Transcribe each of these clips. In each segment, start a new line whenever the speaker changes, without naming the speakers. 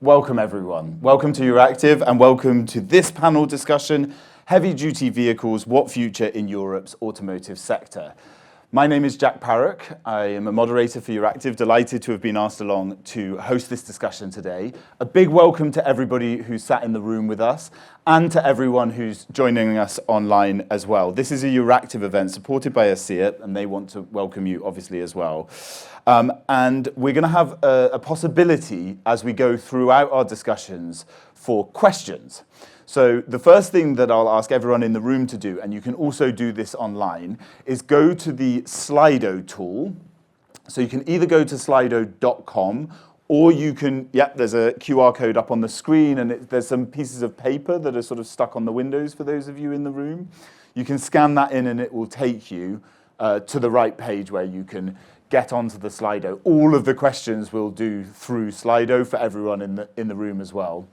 Welcome everyone. Welcome to Euractiv and welcome to this panel discussion, Heavy Duty Vehicles, What Future in Europe's Automotive Sector. My name is Jack Parrock. I am a moderator for Euractiv, delighted to have been asked along to host this discussion today. A big welcome to everybody who's sat in the room with us and to everyone who's joining us online as well. This is a Euractiv event supported by ACEA and they want to welcome you obviously as well. And we're going to have a possibility as we go throughout our discussions for questions. So the first thing that I'll ask everyone in the room to do, and you can also do this online, is go to the Slido tool. So you can either go to slido.com or you can, there's a QR code up on the screen and there's some pieces of paper that are sort of stuck on the windows for those of you in the room. You can scan that in and it will take you to the right page where you can get onto the Slido. All of the questions we'll do through Slido for everyone in the room as well.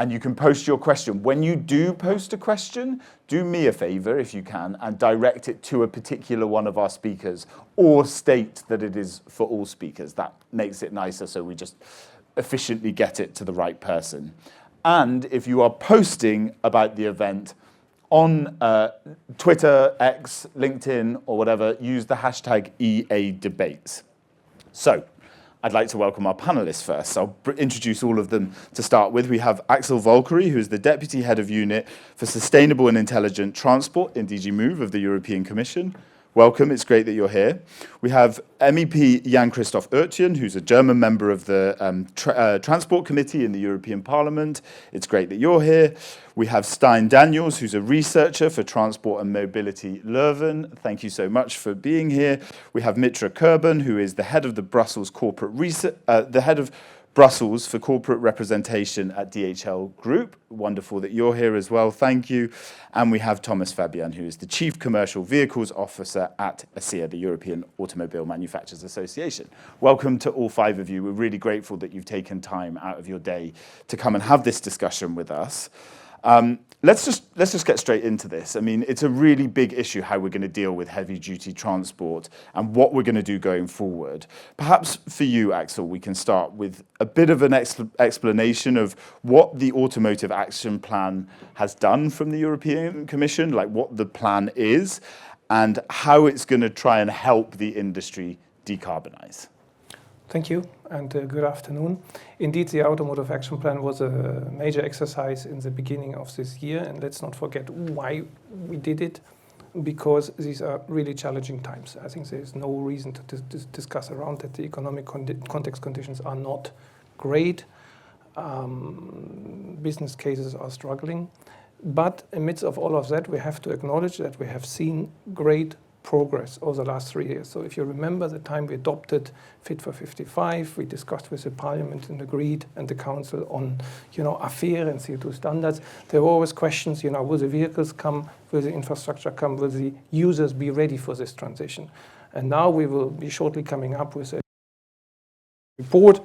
And you can post your question. When you do post a question, do me a favor if you can and direct it to a particular one of our speakers or state that it is for all speakers. That makes it nicer so we just efficiently get it to the right person. And if you are posting about the event on Twitter, X, LinkedIn, or whatever, use the hashtag EADebates. So, I'd like to welcome our panelists first. I'll introduce all of them to start with. We have Axel Valkyrie, who is the Deputy Head of Unit for Sustainable and Intelligent Transport in DG Move of the European Commission. Welcome, it's great that you're here. We have MEP Jan-Christoph Oetjen, who's a German member of the Transport Committee in the European Parliament. It's great that you're here. We have Stijn Daniels, who's a researcher for Transport and Mobility Leuven. Thank you so much for being here. We have Mitra Kerben, who is the head of the Brussels corporate Brussels for corporate representation at DHL Group. Wonderful that you're here as well. Thank you. And we have Thomas Fabian, who is the Chief Commercial Vehicles Officer at ACEA, the European Automobile Manufacturers Association. Welcome to all five of you. We're really grateful that you've taken time out of your day to come and have this discussion with us. Let's just get straight into this. I mean, it's a really big issue how we're going to deal with heavy-duty transport and what we're going to do going forward. Perhaps for you, Axel, we can start with a bit of an explanation of what the Automotive Action Plan has done from the European Commission, like what the plan is, and how it's going to try and help the industry decarbonize.
Thank you, and good afternoon. Indeed, the Automotive Action Plan was a major exercise in the beginning of this year, and let's not forget why we did it, because these are really challenging times. I think there is no reason to discuss around that. The economic context conditions are not great. Business cases are struggling. But amidst of all of that, we have to acknowledge that we have seen great progress over the last 3 years. So if you remember the time we adopted Fit for 55, we discussed with the Parliament and agreed, and the Council on, AFER and CO2 standards. There were always questions, will the vehicles come, will the infrastructure come, will the users be ready for this transition? And now we will be shortly coming up with a report,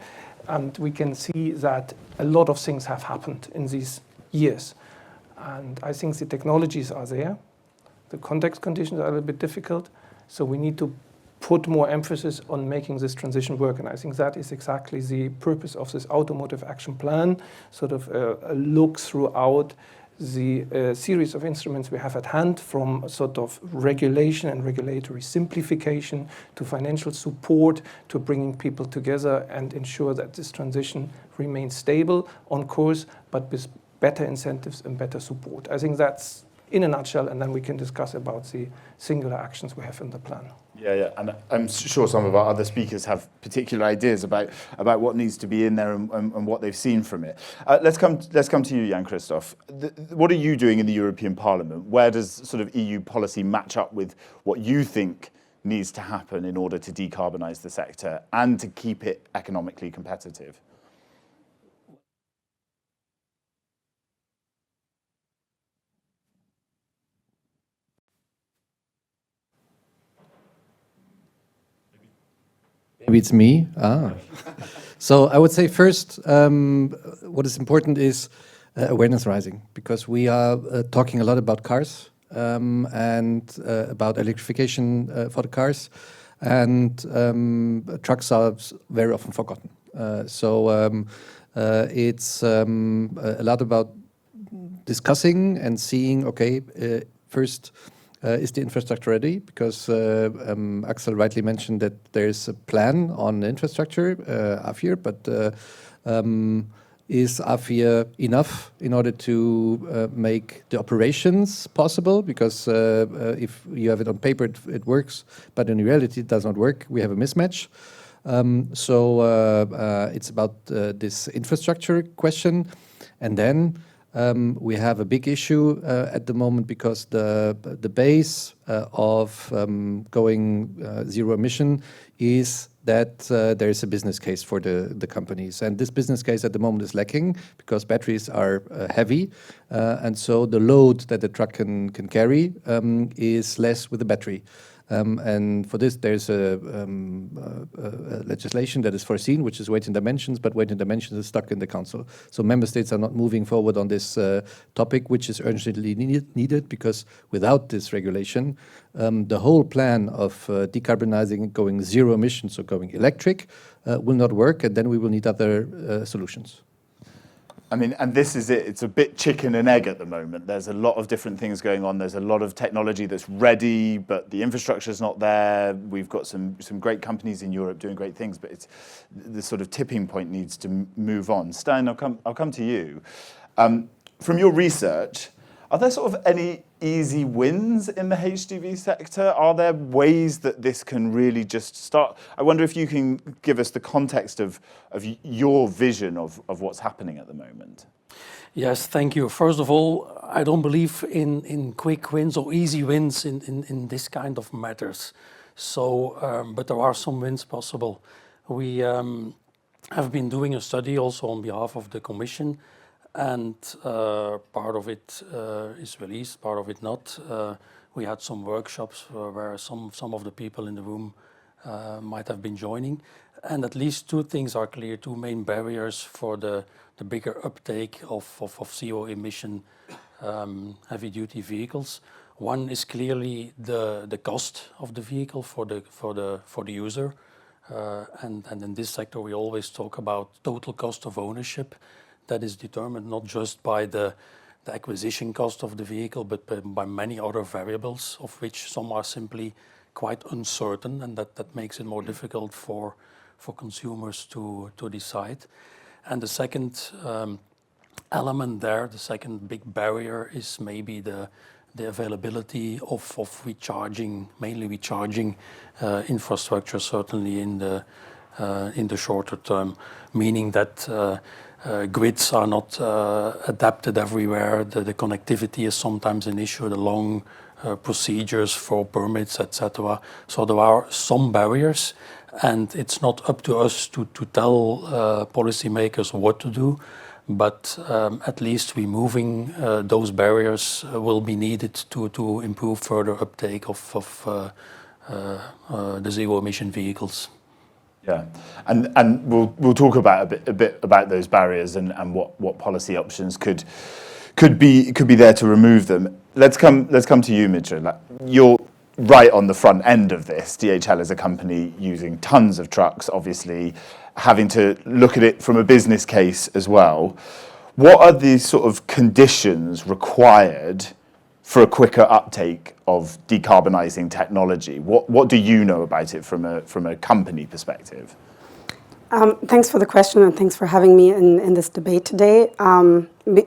and we can see that a lot of things have happened in these years. And I think the technologies are there. The context conditions are a little bit difficult, so we need to put more emphasis on making this transition work. And I think that is exactly the purpose of this Automotive Action Plan, sort of a look throughout the series of instruments we have at hand, from sort of regulation and regulatory simplification to financial support to bringing people together and ensure that this transition remains stable, on course, but with better incentives and better support. I think that's in a nutshell, and then we can discuss about the singular actions we have in the plan.
Yeah, and I'm sure some of our other speakers have particular ideas about what needs to be in there and what they've seen from it. Let's come to you, Jan-Christoph. What are you doing in the European Parliament? Where does sort of EU policy match up with what you think needs to happen in order to decarbonise the sector and to keep it economically competitive?
Maybe it's me. So I would say first, what is important is awareness rising, because we are talking a lot about cars and about electrification for the cars, and trucks are very often forgotten. So It's a lot about discussing and seeing, okay, first, is the infrastructure ready? Because Axel rightly mentioned that there's a plan on infrastructure, AFIR, but is AFIR enough in order to make the operations possible? Because if you have it on paper, it works, but in reality, it does not work. We have a mismatch. So it's about this infrastructure question. And then we have a big issue at the moment because the base of going zero emission is that there is a business case for the companies. And this business case at the moment is lacking because batteries are heavy. And so the load that the truck can carry is less with the battery. And for this, there's a legislation that is foreseen, which is weight and dimensions, but weight and dimensions is stuck in the council. So member states are not moving forward on this topic, which is urgently needed because without this regulation, the whole plan of decarbonizing, going zero emissions, so going electric, will not work, and then we will need other solutions.
I mean, and this is it. It's a bit chicken and egg at the moment. There's a lot of different things going on. There's a lot of technology that's ready, but the infrastructure is not there. We've got some great companies in Europe doing great things, but it's the sort of tipping point needs to move on. Stein, I'll come to you. From your research, are there sort of any easy wins in the HGV sector? Are there ways that this can really just start? I wonder if you can give us the context of your vision of what's happening at the moment.
Yes, thank you. First of all, I don't believe in quick wins or easy wins in this kind of matters. So, but there are some wins possible. We have been doing a study also on behalf of the Commission, and part of it is released, part of it not. We had some workshops where some of the people in the room might have been joining, and at least two things are clear, two main barriers for the bigger uptake of zero emission heavy duty vehicles. One is clearly the cost of the vehicle for the user, and in this sector we always talk about total cost of ownership. That is determined not just by the acquisition cost of the vehicle, but by many other variables, of which some are simply quite uncertain, and that makes it more difficult for consumers to decide. And the second element there, the second big barrier, is maybe the availability of recharging, mainly recharging infrastructure, certainly in the shorter term, meaning that grids are not adapted everywhere. The connectivity is sometimes an issue, the long procedures for permits, etc. So there are some barriers, and it's not up to us to tell policymakers what to do, but at least removing those barriers will be needed to improve further uptake of the zero emission vehicles.
Yeah, and we'll talk about a bit about those barriers and what policy options could be there to remove them. Let's come to you, Mitra. You're right on the front end of this. DHL is a company using tons of trucks, obviously having to look at it from a business case as well. What are the sort of conditions required for a quicker uptake of decarbonising technology? What do you know about it from a company perspective?
Thanks for the question, and thanks for having me in this debate today.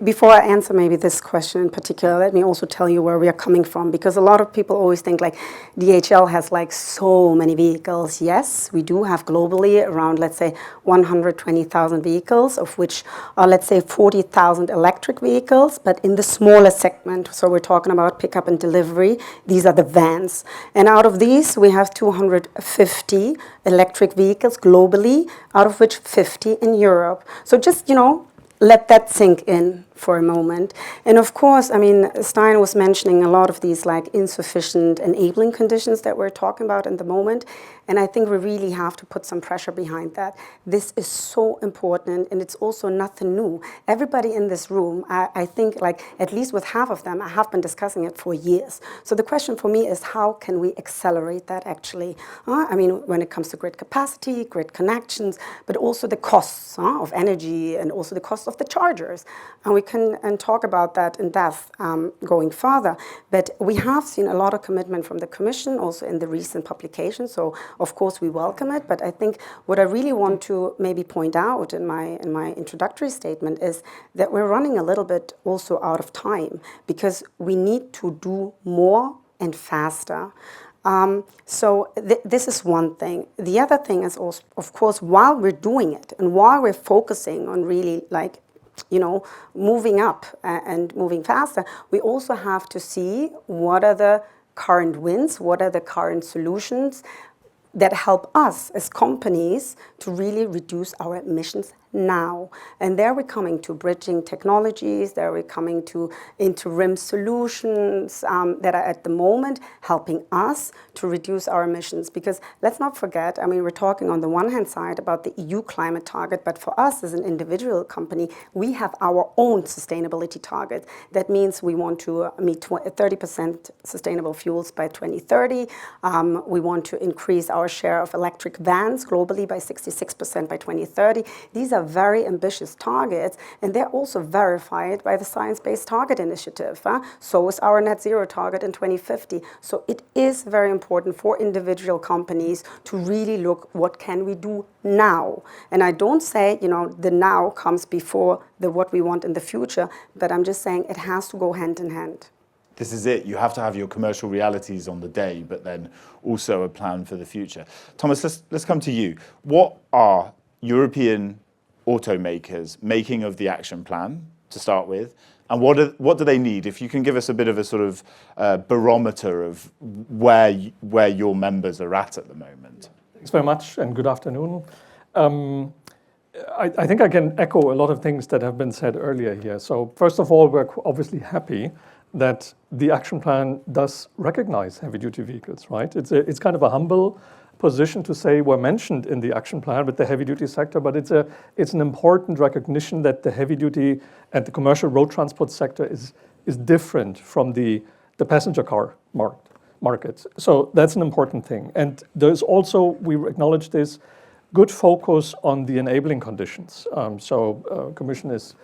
Before I answer maybe this question in particular, let me also tell you where we are coming from, because a lot of people always think like DHL has like so many vehicles. Yes, we do have globally around, let's say, 120,000 vehicles, of which are, let's say, 40,000 electric vehicles, but in the smaller segment, so we're talking about pickup and delivery, these are the vans. And out of these, we have 250 electric vehicles globally, out of which 50 in Europe. So just, let that sink in for a moment. And of course, I mean, Stein was mentioning a lot of these like insufficient enabling conditions that we're talking about in the moment. And I think we really have to put some pressure behind that. This is so important, and it's also nothing new. Everybody in this room, I think like at least with half of them, I have been discussing it for years. So the question for me is how can we accelerate that actually? I mean, when it comes to grid capacity, grid connections, but also the costs of energy and also the cost of the chargers. And we can talk about that in depth going further. But we have seen a lot of commitment from the Commission also in the recent publication. So of course we welcome it. But I think what I really want to maybe point out in my introductory statement is that we're running a little bit also out of time because we need to do more and faster. So this is one thing. The other thing is also, of course, while we're doing it and while we're focusing on really like, you know, moving up and moving faster, we also have to see what are the current wins, what are the current solutions that help us as companies to really reduce our emissions now. And there we're coming to bridging technologies, there we're coming to interim solutions that are at the moment helping us to reduce our emissions. Because let's not forget, I mean, we're talking on the one hand side about the EU climate target, but for us as an individual company, we have our own sustainability target. That means we want to meet 30% sustainable fuels by 2030. We want to increase our share of electric vans globally by 66% by 2030. These are very ambitious targets, and they're also verified by the Science Based Target Initiative. So is our net zero target in 2050. So it is very important for individual companies to really look what can we do now. And I don't say, you know, the now comes before the what we want in the future, but I'm just saying it has to go hand in hand.
This is it. You have to have your commercial realities on the day, but then also a plan for the future. Thomas, let's come to you. What are European automakers making of the action plan to start with, and what do they need? If you can give us a bit of a sort of barometer of where your members are at the moment.
Thanks very much, and good afternoon. I think I can echo a lot of things that have been said earlier here. So first of all, we're obviously happy that the action plan does recognize heavy-duty vehicles, right? It's kind of a humble position to say we're mentioned in the action plan with the heavy-duty sector, but it's an important recognition that the heavy-duty and the commercial road transport sector is different from the passenger car market. So that's an important thing. And there's also, we acknowledge this, good focus on the enabling conditions. Commission has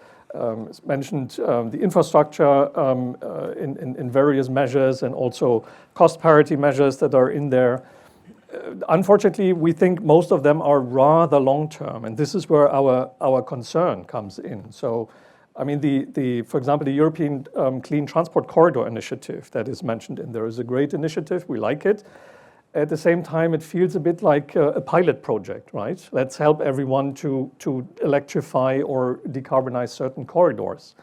mentioned the infrastructure in various measures and also cost parity measures that are in there. Unfortunately, we think most of them are rather long-term, and this is where our concern comes in. So, I mean, for example, the European Clean Transport Corridor Initiative that is mentioned in there is a great initiative. We like it. At the same time, it feels a bit like a pilot project, right? Let's help everyone to electrify or decarbonize certain corridors.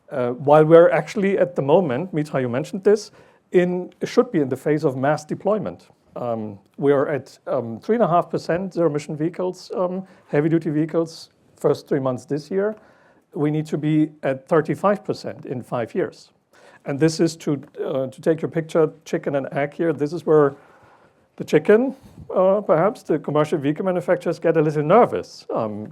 While we're actually at the moment, Mitra, you mentioned this, should be in the phase of mass deployment. We are at 3.5% zero-emission vehicles, heavy-duty vehicles, first 3 months this year. We need to be at 35% in 5 years. And this is to take your picture, chicken and egg here. This is where the chicken, perhaps the commercial vehicle manufacturers get a little nervous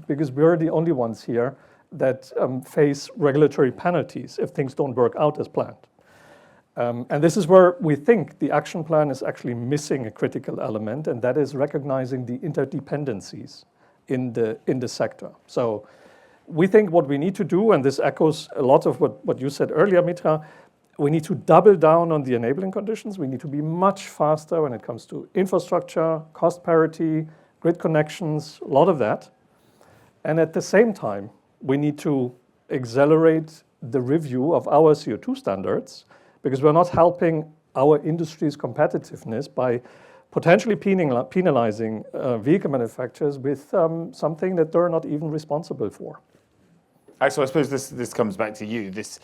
because we're the only ones here that face regulatory penalties if things don't work out as planned. And this is where we think the action plan is actually missing a critical element, and that is recognizing the interdependencies in the sector. So we think what we need to do, and this echoes a lot of what you said earlier, Mitra, we need to double down on the enabling conditions. We need to be much faster when it comes to infrastructure, cost parity, grid connections, a lot of that. And at the same time, we need to accelerate the review of our CO2 standards, because we're not helping our industry's competitiveness by potentially penalizing vehicle manufacturers with something that they're not even responsible for.
Axel, I suppose this comes back to you, this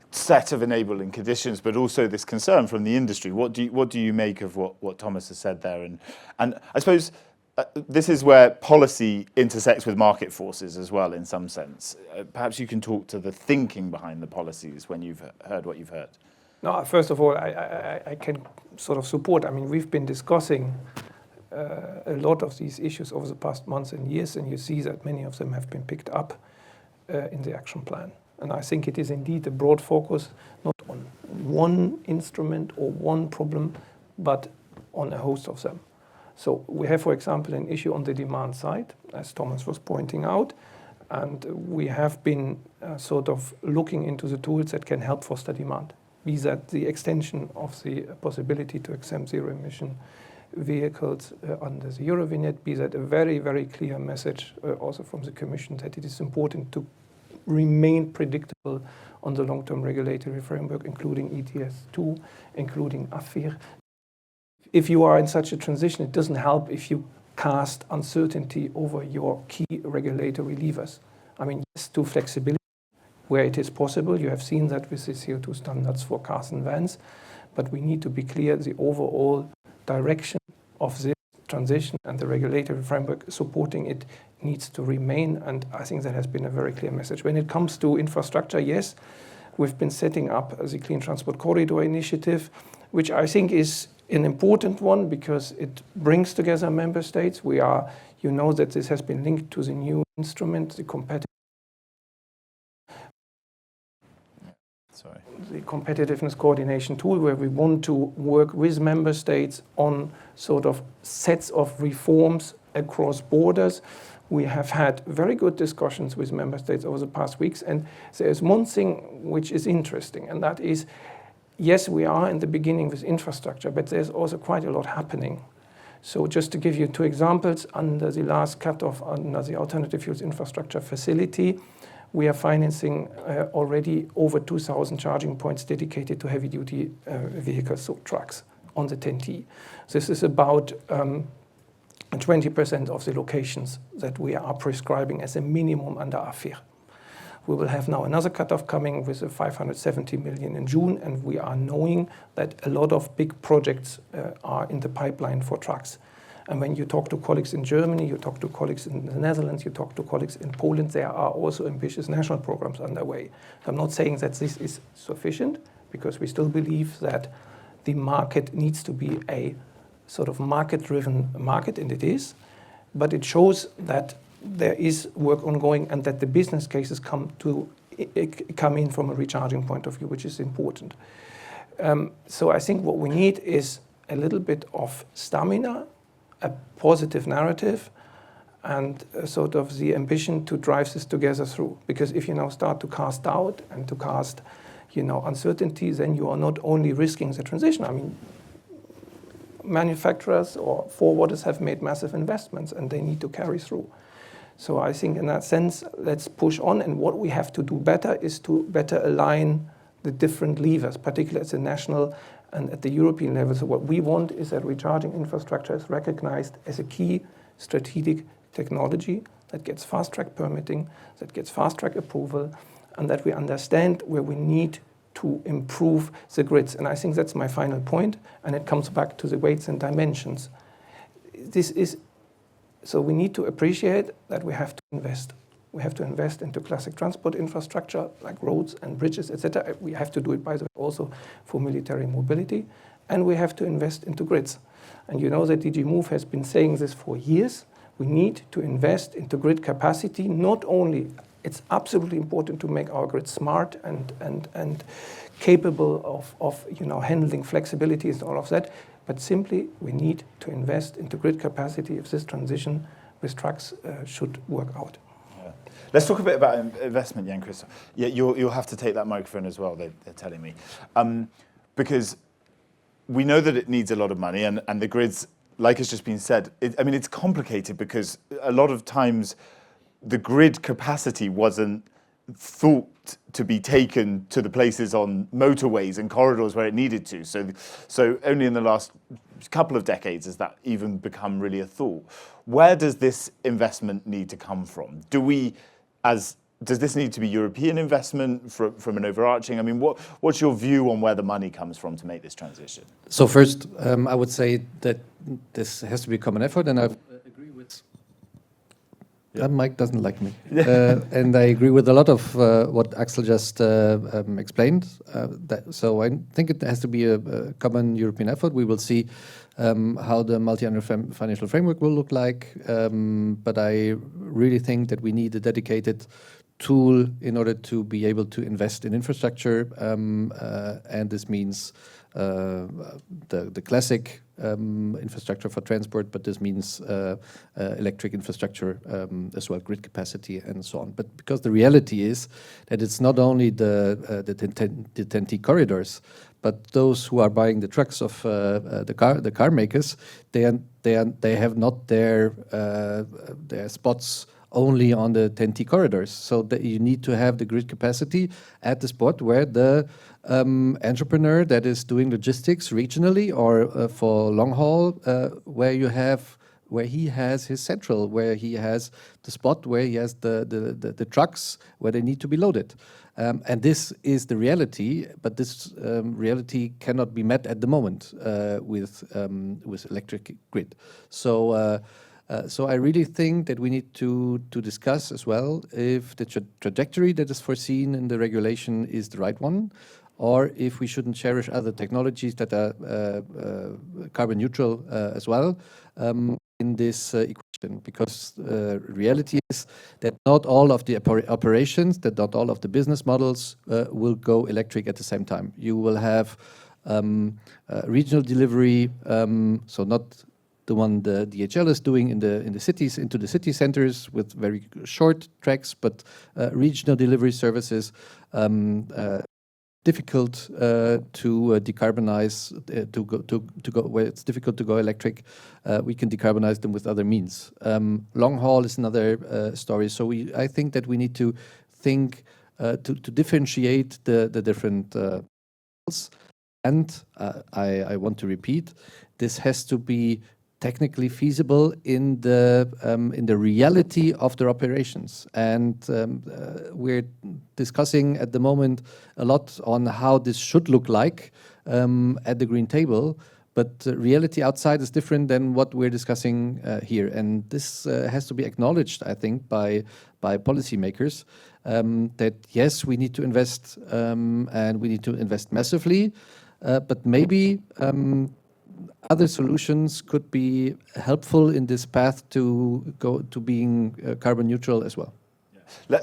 set of enabling conditions, but also this concern from the industry. What do you make of what Thomas has said there? And I suppose this is where policy intersects with market forces as well, in some sense. Perhaps you can talk to the thinking behind the policies when you've heard what you've heard.
No, first of all, I can sort of support. I mean, we've been discussing a lot of these issues over the past months and years, and you see that many of them have been picked up in the action plan. And I think it is indeed a broad focus, not on one instrument or one problem, but on a host of them. So we have, for example, an issue on the demand side, as Thomas was pointing out, and we have been sort of looking into the tools that can help foster demand. Be that the extension of the possibility to exempt zero-emission vehicles under the Eurovignette, be that a very, very clear message also from the Commission that it is important to remain predictable on the long-term regulatory framework, including ETS2, including AFIR. If you are in such a transition, it doesn't help if you cast uncertainty over your key regulatory levers. I mean, yes, to flexibility where it is possible. You have seen that with the CO2 standards for cars and vans, but we need to be clear the overall direction of this transition and the regulatory framework supporting it needs to remain, and I think that has been a very clear message. When it comes to infrastructure, yes, we've been setting up the Clean Transport Corridor Initiative, which I think is an important one because it brings together member states. You know that this has been linked to the new instrument, the competitiveness coordination tool, where we want to work with member states on sort of sets of reforms across borders. We have had very good discussions with member states over the past weeks, and there is one thing which is interesting, and that is, yes, we are in the beginning with infrastructure, but there's also quite a lot happening. So just to give you two examples, under the last cut-off under the Alternative Fuels Infrastructure Facility, we are financing already over 2,000 charging points dedicated to heavy-duty vehicles, so trucks, on the 10T. This is about 20% of the locations that we are prescribing as a minimum under AFIR. We will have now another cutoff coming with a 570 million in June, and we are knowing that a lot of big projects are in the pipeline for trucks. And when you talk to colleagues in Germany, you talk to colleagues in the Netherlands, you talk to colleagues in Poland, there are also ambitious national programs underway. I'm not saying that this is sufficient, because we still believe that the market needs to be a sort of market-driven market, and it is, but it shows that there is work ongoing and that the business cases come in from a recharging point of view, which is important. So I think what we need is a little bit of stamina, a positive narrative, and sort of the ambition to drive this together through. Because if you now start to cast doubt and to cast, uncertainty, then you are not only risking the transition. I mean, manufacturers or forwarders have made massive investments and they need to carry through. So I think in that sense, let's push on. And what we have to do better is to better align the different levers, particularly at the national and at the European level. So what we want is that recharging infrastructure is recognized as a key strategic technology that gets fast-track permitting, that gets fast-track approval, and that we understand where we need to improve the grids. And I think that's my final point, and it comes back to the weights and dimensions. So we need to appreciate that we have to invest. We have to invest into classic transport infrastructure like roads and bridges, etc. We have to do it, by the way, also for military mobility. And we have to invest into grids. And you know that DG Move has been saying this for years. We need to invest into grid capacity. Not only, it's absolutely important to make our grid smart and capable of handling flexibility and all of that, but simply we need to invest into grid capacity if this transition with trucks should work out.
Let's talk a bit about investment, Jan-Christoph. Yeah, you'll have to take that microphone as well, they're telling me. Because we know that it needs a lot of money, and the grids, like it's just been said, it's complicated because a lot of times the grid capacity wasn't thought to be taken to the places on motorways and corridors where it needed to. So only in the last couple of decades has that even become really a thought. Where does this investment need to come from? Does this need to be European investment from an overarching? I mean, what's your view on where the money comes from to make this transition?
So first, I would say that this has to be a common effort, and I agree Mike doesn't like me. And I agree with a lot of what Axel just explained. So I think it has to be a common European effort. We will see how the multi-annual financial framework will look like. But I really think that we need a dedicated tool in order to be able to invest in infrastructure. And this means the classic infrastructure for transport, but this means electric infrastructure as well, grid capacity and so on. But because the reality is that it's not only the 10T corridors, but those who are buying the trucks of the car makers, they have not their spots only on the 10T corridors. So that you need to have the grid capacity at the spot where the entrepreneur that is doing logistics regionally or for long haul, where he has his central, where he has the spot where he has the trucks where they need to be loaded. And this is the reality, but this reality cannot be met at the moment with electric grid. So I really think that we need to discuss as well if the trajectory that is foreseen in the regulation is the right one, or if we shouldn't cherish other technologies that are carbon neutral as well in this equation. Because reality is that not all of the operations, that not all of the business models will go electric at the same time. You will have regional delivery, so not the one the DHL is doing in the cities, into the city centers with very short tracks, but regional delivery services, difficult to decarbonize, to go where it's difficult to go electric. We can decarbonize them with other means. Long haul is another story. So I think that we need to think to differentiate the different and I want to repeat, this has to be technically feasible in the reality of their operations. And we're discussing at the moment a lot on how this should look like at the green table. But reality outside is different than what we're discussing here. And this has to be acknowledged, I think, by policymakers, that yes, we need to invest and we need to invest massively, but maybe other solutions could be helpful in this path to go to being carbon neutral as well.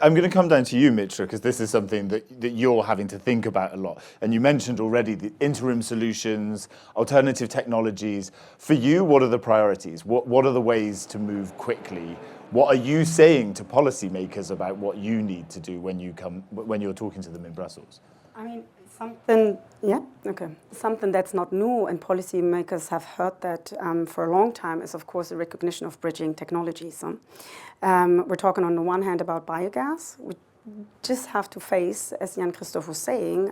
I'm going to come down to you, Mitra, because this is something that you're having to think about a lot. And you mentioned already the interim solutions, alternative technologies. For you, what are the priorities? What are the ways to move quickly? What are you saying to policymakers about what you need to do when you're talking to them in Brussels?
I mean, something that's not new, and policymakers have heard that for a long time, is of course the recognition of bridging technologies. We're talking on the one hand about biogas. We just have to face, as Jan Christoph was saying,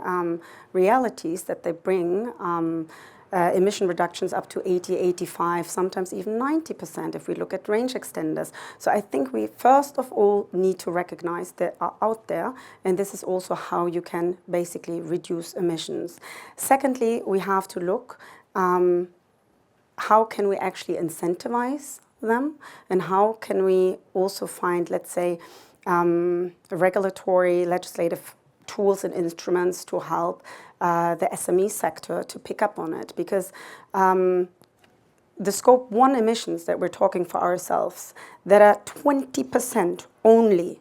realities that they bring emission reductions up to 80, 85, sometimes even 90% if we look at range extenders. So I think we first of all need to recognize they are out there, and this is also how you can basically reduce emissions. Secondly, we have to look how can we actually incentivize them, and how can we also find, let's say, regulatory, legislative tools and instruments to help the SME sector to pick up on it. Because the Scope 1 emissions that we're talking for ourselves, that are 20% only,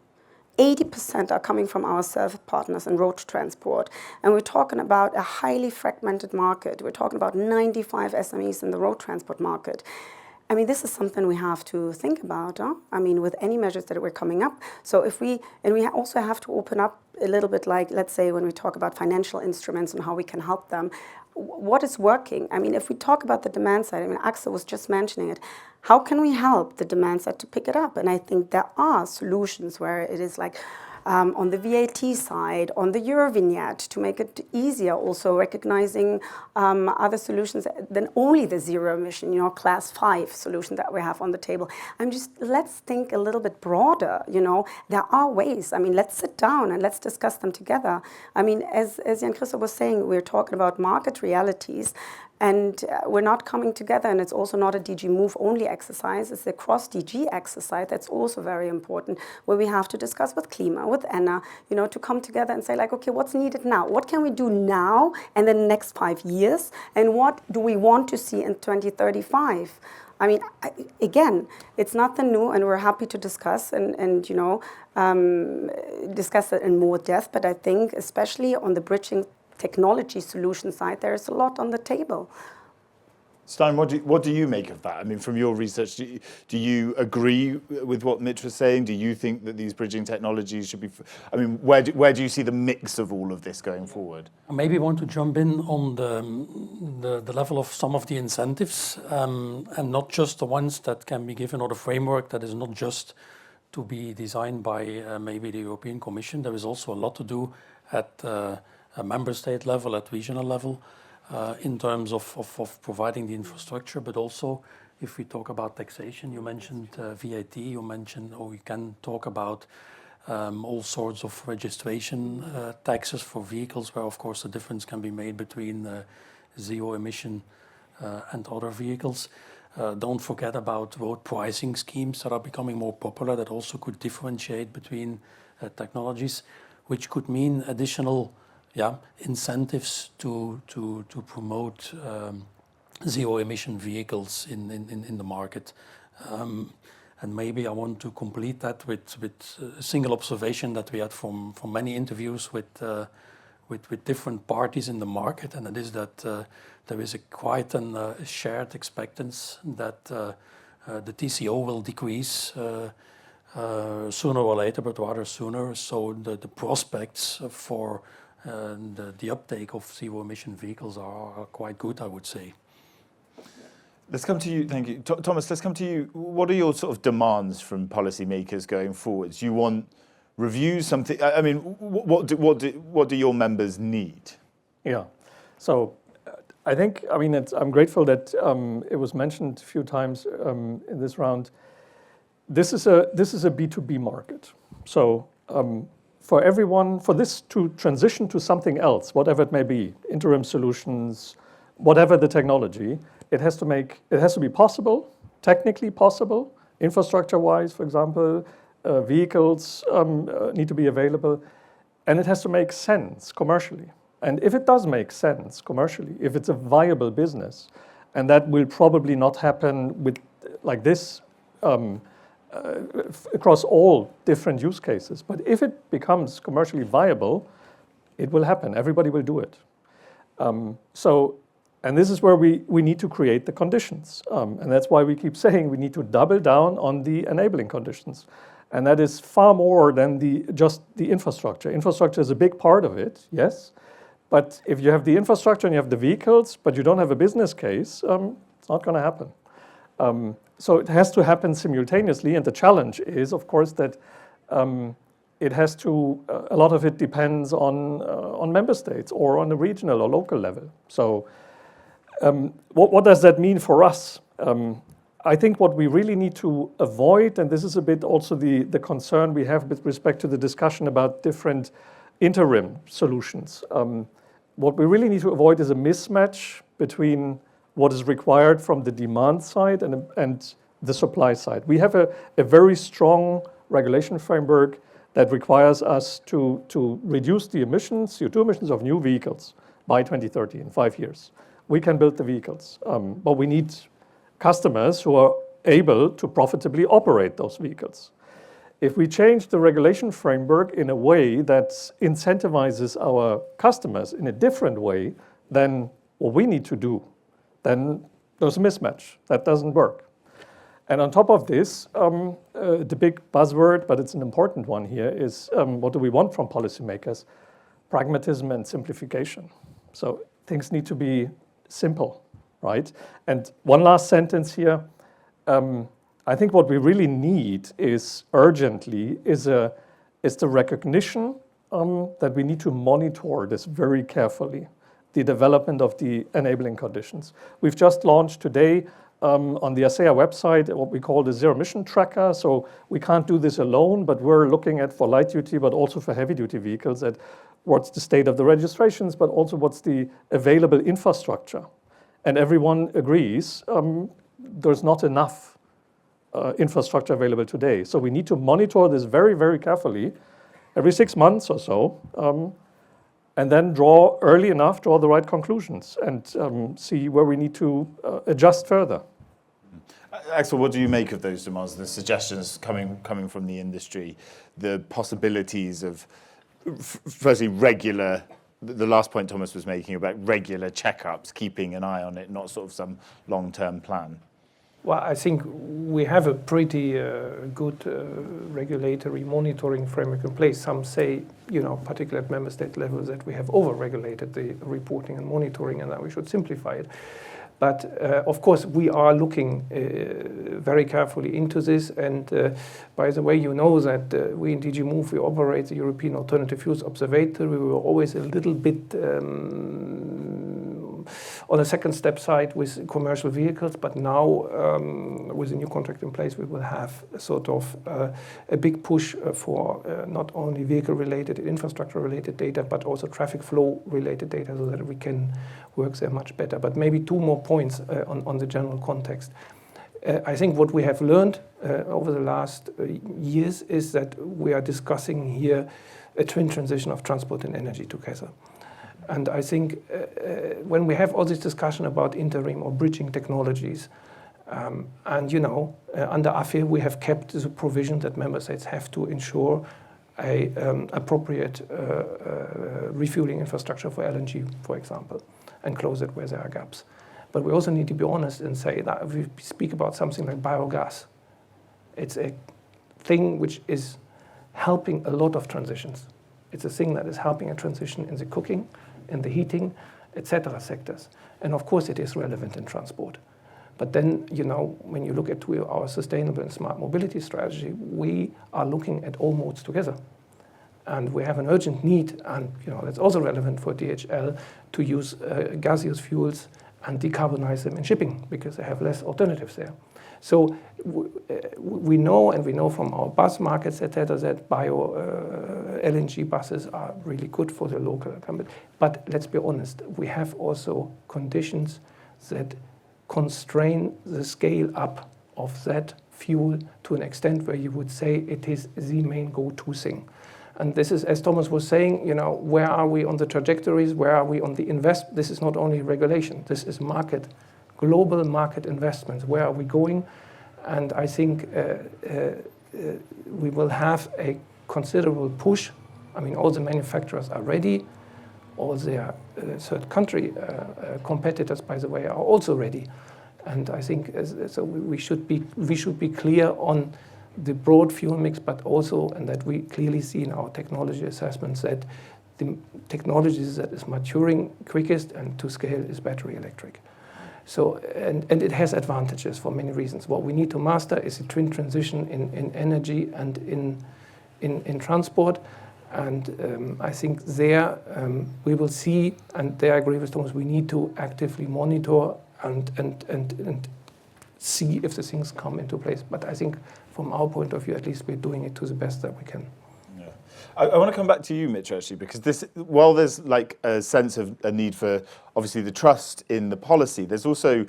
80% are coming from our service partners in road transport. And we're talking about a highly fragmented market. We're talking about 95 SMEs in the road transport market. I mean, this is something we have to think about, I mean, with any measures that we're coming up. So we also have to open up a little bit, like, let's say, when we talk about financial instruments and how we can help them, what is working? I mean, if we talk about the demand side, I mean, Axel was just mentioning it, how can we help the demand side to pick it up? And I think there are solutions where it is like, on the VAT side, on the Eurovignette, to make it easier, also recognizing other solutions than only the zero emission, class 5 solution that we have on the table. Let's think a little bit broader, there are ways. I mean, let's sit down and let's discuss them together. I mean, as Jan Christoph was saying, we're talking about market realities, And we're not coming together, and it's also not a DG Move only exercise, it's a cross-DG exercise that's also very important, where we have to discuss with Klima, with Anna, to come together and say like, okay, what's needed now? What can we do now and in the next 5 years? And what do we want to see in 2035? I mean, again, it's nothing new, and we're happy to discuss and discuss it in more depth, but I think especially on the bridging technology solution side, there's a lot on the table.
Stein, what do you make of that? I mean, from your research, do you agree with what Mitch was saying? Do you think that these bridging technologies should be... I mean, where do you see the mix of all of this going forward?
I maybe want to jump in on the level of some of the incentives, and not just the ones that can be given, or the framework that is not just to be designed by maybe the European Commission. There is also a lot to do at a member state level, at regional level, in terms of providing the infrastructure, but also if we talk about taxation, you mentioned VAT, you mentioned, or we can talk about all sorts of registration taxes for vehicles, where of course the difference can be made between zero emission and other vehicles. Don't forget about road pricing schemes that are becoming more popular, that also could differentiate between technologies, which could mean additional incentives to promote zero emission vehicles in the market. And maybe I want to complete that with a single observation that we had from many interviews with different parties in the market, and it is that there is quite a shared expectance that the TCO will decrease sooner or later, but rather sooner. So the prospects for the uptake of zero-emission vehicles are quite good, I would say.
Let's come to you, thank you. Thomas, let's come to you. What are your sort of demands from policymakers going forwards? You want reviews, something, I mean, what do your members need?
Yeah, so I think, I mean, I'm grateful that it was mentioned a few times in this round. This is a B2B market. So for everyone, for this to transition to something else, whatever it may be, interim solutions, whatever the technology, it has to be possible, technically possible, infrastructure-wise, for example, vehicles need to be available, and it has to make sense commercially. And if it does make sense commercially, if it's a viable business, and that will probably not happen with like this across all different use cases, but if it becomes commercially viable, it will happen. Everybody will do it. And this is where we need to create the conditions. And that's why we keep saying we need to double down on the enabling conditions. And that is far more than just the infrastructure. Infrastructure is a big part of it, yes. But if you have the infrastructure and you have the vehicles, but you don't have a business case, it's not going to happen. So it has to happen simultaneously. And the challenge is, of course, that it has to, a lot of it depends on member states or on the regional or local level. So what does that mean for us? I think what we really need to avoid, and this is a bit also the concern we have with respect to the discussion about different interim solutions. What we really need to avoid is a mismatch between what is required from the demand side and the supply side. We have a very strong regulation framework that requires us to reduce the emissions, CO2 emissions of new vehicles by 2030, in 5 years. We can build the vehicles, but we need customers who are able to profitably operate those vehicles. If we change the regulation framework in a way that incentivizes our customers in a different way than what we need to do, then there's a mismatch. That doesn't work. And on top of this, the big buzzword, but it's an important one here, is what do we want from policymakers? Pragmatism and simplification. So things need to be simple, right? And one last sentence here. I think what we really need is urgently is the recognition that we need to monitor this very carefully, the development of the enabling conditions. We've just launched today on the ASEA website what we call the zero emission tracker. So we can't do this alone, but we're looking at for light duty, but also for heavy duty vehicles at what's the state of the registrations, but also what's the available infrastructure.
and everyone agrees there's not enough infrastructure available today. So we need to monitor this very, very carefully every 6 months or so, and then draw the right conclusions and see where we need to adjust further.
Axel, what do you make of those demands, the suggestions coming from the industry, the possibilities of, firstly, regular, the last point Thomas was making about regular checkups, keeping an eye on it, not sort of some long-term plan?
Well, I think we have a pretty good regulatory monitoring framework in place. Some say, particularly at member state level, that we have over-regulated the reporting and monitoring and that we should simplify it. But of course, we are looking very carefully into this. And by the way, you know that we in DG Move, we operate the European Alternative Fuels Observatory. We were always a little bit on a second step side with commercial vehicles. But now, with the new contract in place, we will have sort of a big push for not only vehicle-related, infrastructure-related data, but also traffic flow-related data so that we can work there much better. But maybe two more points on the general context. I think what we have learned over the last years is that we are discussing here a twin transition of transport and energy together. And I think when we have all this discussion about interim or bridging technologies, and under AFIR we have kept the provision that member states have to ensure a appropriate refueling infrastructure for LNG, for example, and close it where there are gaps. But we also need to be honest and say that if we speak about something like biogas, it's a thing which is helping a lot of transitions. It's a thing that is helping a transition in the cooking, in the heating, etc. sectors. And of course it is relevant in transport. But then, when you look at our sustainable and smart mobility strategy, we are looking at all modes together. And we have an urgent need, and that's also relevant for DHL, to use gaseous fuels and decarbonize them in shipping because they have less alternatives there. So we know from our bus markets, etc., that bio LNG buses are really good for the local company. But let's be honest, we have also conditions that constrain the scale up of that fuel to an extent where you would say it is the main go-to thing. And this is, as Thomas was saying, where are we on the trajectories? Where are we on the invest? This is not only regulation. This is global market investments. Where are we going? And I think we will have a considerable push. I mean, all the manufacturers are ready. All their third country competitors, by the way, are also ready. And I think so we should be clear on the broad fuel mix, but also, and that we clearly see in our technology assessments, that the technologies that is maturing quickest and to scale is battery electric. So, and it has advantages for many reasons. What we need to master is a twin transition in energy and in transport. And I think there we will see, and there I agree with Thomas, we need to actively monitor and see if the things come into place. But I think from our point of view, at least we're doing it to the best that we can.
Yeah. I want to come back to you, Mitch, actually, because while there's like a sense of a need for obviously the trust in the policy, there's also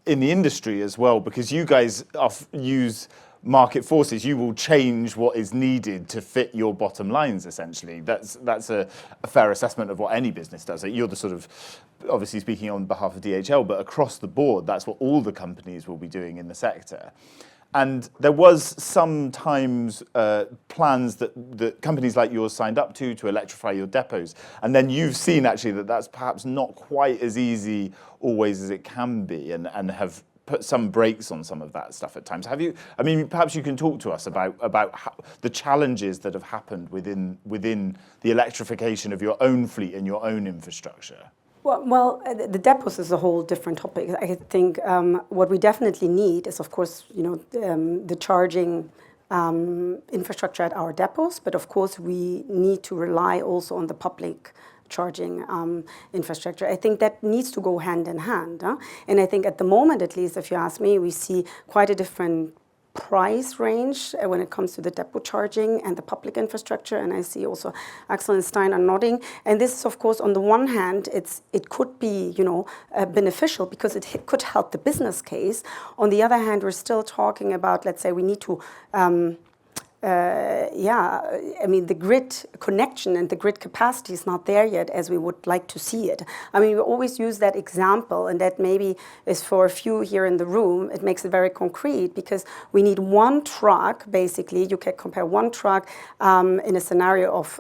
in the industry as well, because you guys use market forces. You will change what is needed to fit your bottom lines, essentially. That's a fair assessment of what any business does. You're the sort of, obviously speaking on behalf of DHL, but across the board, that's what all the companies will be doing in the sector. And there was sometimes plans that companies like yours signed up to electrify your depots. And then you've seen actually that that's perhaps not quite as easy always as it can be, and have put some brakes on some of that stuff at times. Have you? I mean, perhaps you can talk to us about how, the challenges that have happened within the electrification of your own fleet and your own infrastructure.
Well, the depots is a whole different topic. I think what we definitely need is, of course, the charging infrastructure at our depots, but of course we need to rely also on the public charging infrastructure. I think that needs to go hand in hand. And I think at the moment, at least, if you ask me, we see quite a different price range when it comes to the depot charging and the public infrastructure, and I see also Axel and Stein are nodding. And this is, of course, on the one hand, it could be, beneficial because it could help the business case. On the other hand, we're still talking about, let's say, we need to the grid connection and the grid capacity is not there yet as we would like to see it. I mean, we always use that example, and that maybe is for a few here in the room. It makes it very concrete because we need one truck, basically. You can compare one truck in a scenario of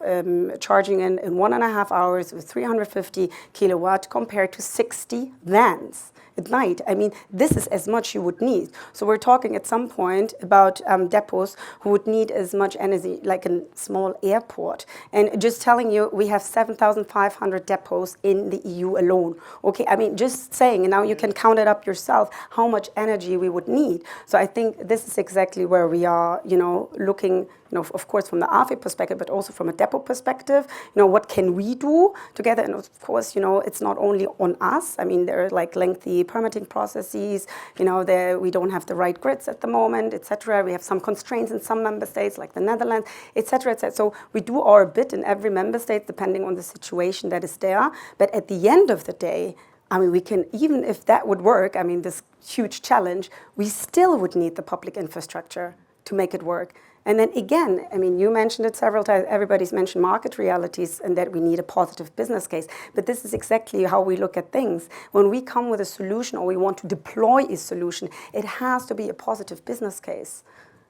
charging in 1.5 hours with 350 kilowatt compared to 60 vans at night. I mean, this is as much you would need. So we're talking at some point about depots who would need as much energy like a small airport. And just telling you, we have 7,500 depots in the EU alone. Okay, I mean, just saying, and now you can count it up yourself, how much energy we would need. So I think this is exactly where we are, looking, of course, from the AFE perspective, but also from a depot perspective, what can we do together? And of course, it's not only on us. I mean, there are like lengthy permitting processes, we don't have the right grids at the moment, etc. We have some constraints in some member states, like the Netherlands, etc., etc. So we do our bit in every member state, depending on the situation that is there. But at the end of the day, I mean, we can, even if that would work, I mean, this huge challenge, we still would need the public infrastructure to make it work. And then again, I mean, you mentioned it several times, everybody's mentioned market realities and that we need a positive business case. But this is exactly how we look at things. When we come with a solution or we want to deploy a solution, it has to be a positive business case.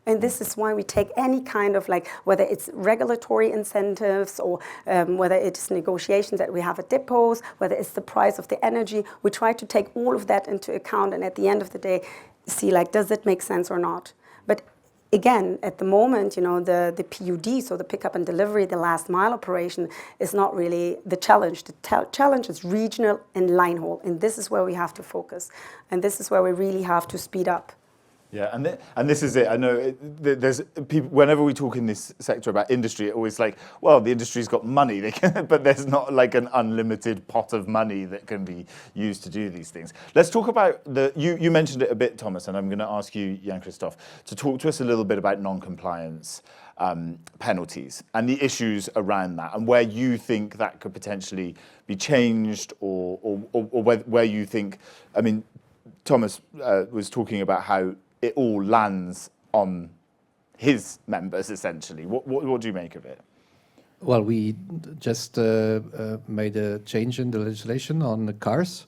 And this is why we take any kind of whether it's regulatory incentives or whether it's negotiations that we have at depots, whether it's the price of the energy, we try to take all of that into account and at the end of the day, see does it make sense or not? But again, at the moment, the PUD, so the pickup and delivery, the last mile operation is not really the challenge. The challenge is regional and line haul, and this is where we have to focus. And this is where we really have to speed up.
Yeah, and this is it. I know there's people, whenever we talk in this sector about industry, it always well, the industry's got money, but there's not an unlimited pot of money that can be used to do these things. Let's talk about you mentioned it a bit, Thomas, and I'm going to ask you, Jan-Christoph, to talk to us a little bit about non-compliance penalties and the issues around that and where you think that could potentially be changed or where you think, I mean, Thomas was talking about how it all lands on his members, essentially. What do you make of it?
Well, we just made a change in the legislation on the cars,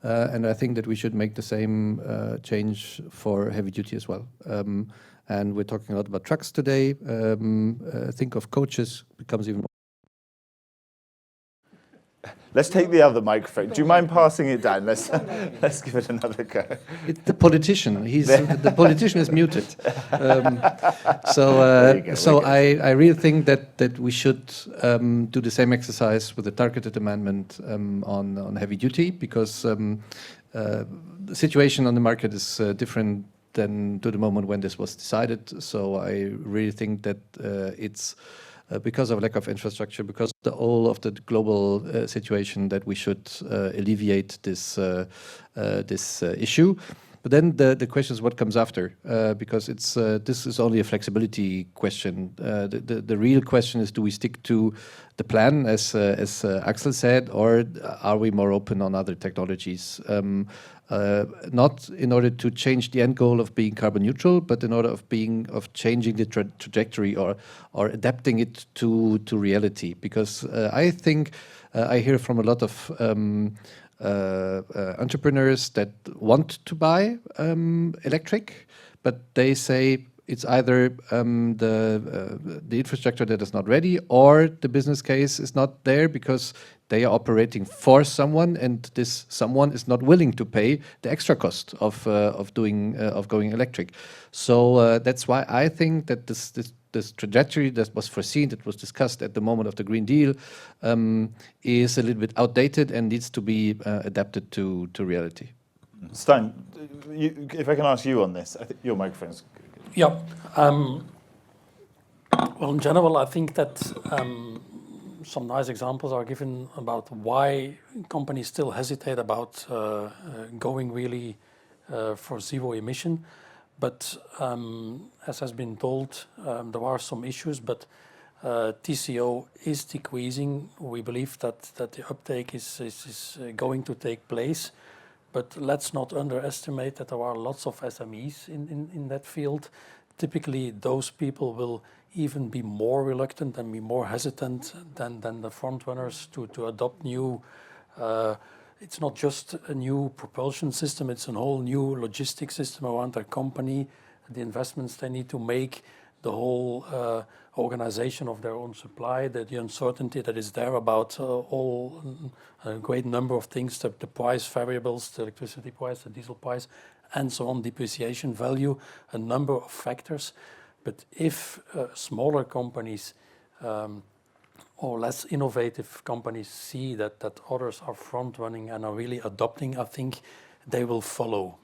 and I think that we should make the same change for heavy duty as well. And we're talking a lot about trucks today. Think of coaches becomes even more.
Let's take the other microphone. Do you mind passing it down? Let's give it another go.
It's the politician. The politician is muted. So I really think that we should do the same exercise with the targeted amendment on heavy duty because the situation on the market is different than to the moment when this was decided. So I really think that it's because of lack of infrastructure, because the whole of the global situation, that we should alleviate this issue. But then the question is what comes after, because it's this is only a flexibility question. The real question is, do we stick to the plan, as Axel said, or are we more open on other technologies? Not in order to change the end goal of being carbon neutral, but in order of changing the trajectory or adapting it to reality. Because I think I hear from a lot of entrepreneurs that want to buy electric, but they say it's either the infrastructure that is not ready or the business case is not there because they are operating for someone, and this someone is not willing to pay the extra cost of going electric. So that's why I think that this trajectory that was foreseen, that was discussed at the moment of the Green Deal, is a little bit outdated and needs to be adapted to reality.
Stein, if I can ask you on this, I think your microphone's good.
Yeah. Well, in general, I think that some nice examples are given about why companies still hesitate about going really for zero emission. But as has been told, there are some issues, but TCO is decreasing. We believe that the uptake is going to take place. But let's not underestimate that there are lots of SMEs in that field. Typically, those people will even be more reluctant and be more hesitant than the front runners to adopt new. It's not just a new propulsion system, it's a whole new logistics system around their company, the investments they need to make, the whole organization of their own supply, the uncertainty that is there about a great number of things, the price variables, the electricity price, the diesel price, and so on, depreciation value, a number of factors. But if smaller companies or less innovative companies see that others are front running and are really adopting, I think they will follow.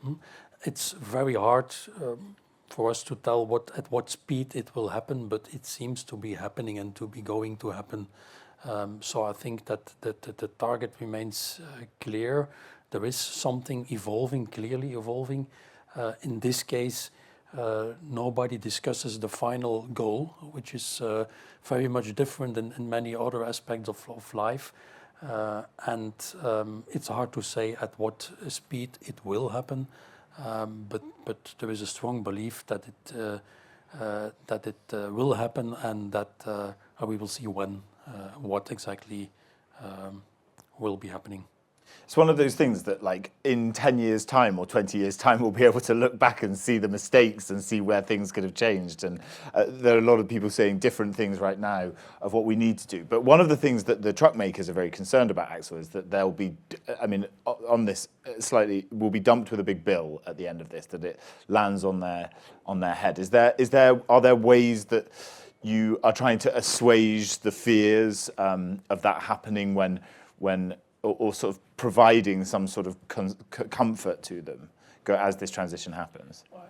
It's very hard for us to tell at what speed it will happen, but it seems to be happening and to be going to happen. So I think that the target remains clear. There is something evolving, clearly evolving. In this case, nobody discusses the final goal, which is very much different in many other aspects of life. And it's hard to say at what speed it will happen. But there is a strong belief that it will happen, and that we will see when, what exactly will be happening.
It's one of those things that, like, in 10 years' time or 20 years' time, we'll be able to look back and see the mistakes and see where things could have changed. And there are a lot of people saying different things right now of what we need to do. But one of the things that the truck makers are very concerned about, Axel, is that they'll be, I mean, on this slightly, will be dumped with a big bill at the end of this, that it lands on their head. Are there ways that you are trying to assuage the fears of that happening when or sort of providing some sort of comfort to them as this transition happens?
Well,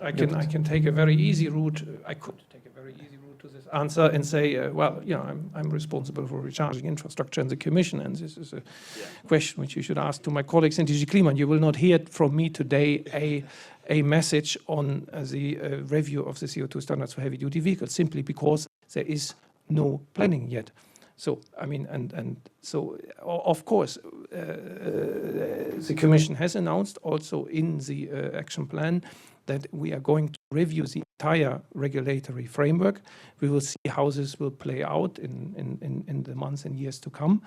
I
can take a very easy route. I could take a very easy route to this answer and say, well, you know, I'm responsible for recharging infrastructure in the Commission, and this is a question which you should ask to my colleagues in DG Klima. You will not hear from me today a message on the review of the CO2 standards for heavy-duty vehicles, simply because there is no planning yet. So, I mean, and so, of course, the Commission has announced also in the action plan that we are going to review the entire regulatory framework. We will see how this will play out in the months and years to come.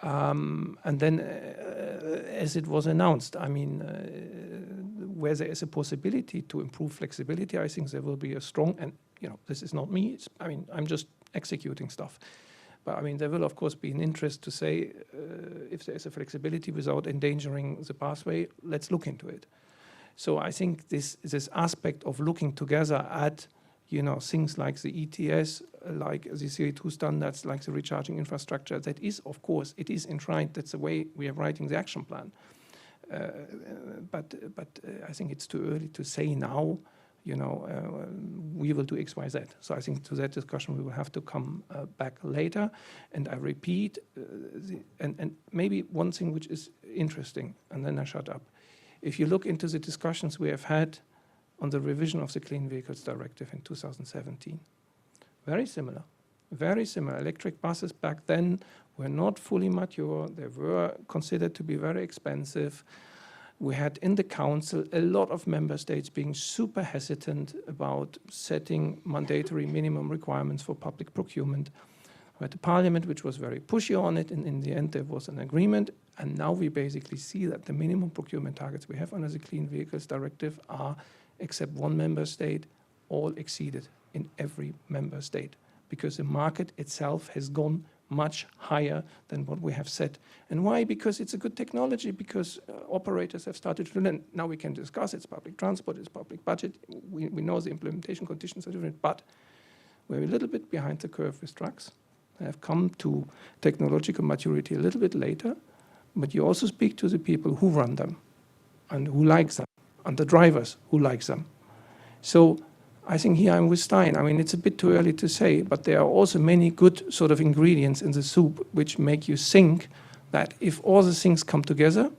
And then, as it was announced, I mean, where there is a possibility to improve flexibility, I think there will be a strong, and, you know, this is not me, I mean, I'm just executing stuff. But I mean, there will, of course, be an interest to say, if there is a flexibility without endangering the pathway, let's look into it. So I think this aspect of looking together at, you know, things like the ETS, like the CO2 standards, like the recharging infrastructure, that is, of course, it is enshrined. That's the way we are writing the action plan. But I think it's too early to say now, you know, we will do X, Y, Z. So I think to that discussion we will have to come back later. And I repeat, and maybe one thing which is interesting, and then I shut up. If you look into the discussions we have had on the revision of the Clean Vehicles Directive in 2017, very similar. Electric buses back then were not fully mature. They were considered to be very expensive. We had in the Council a lot of member states being super hesitant about setting mandatory minimum requirements for public procurement. We had the Parliament, which was very pushy on it, and in the end there was an agreement. And now we basically see that the minimum procurement targets we have under the Clean Vehicles Directive are, except one member state, all exceeded in every member state, because the market itself has gone much higher than what we have set. And why? Because it's a good technology, because operators have started to learn. Now we can discuss, it's public transport, it's public budget. We know the implementation conditions are different, but we're a little bit behind the curve with trucks. They have come to technological maturity a little bit later, but you also speak to the people who run them and who like them, and the drivers who like them. So I think here I'm with Stein. I mean, it's a bit too early to say, but there are also many good sort of ingredients in the soup which make you think that if all the things come together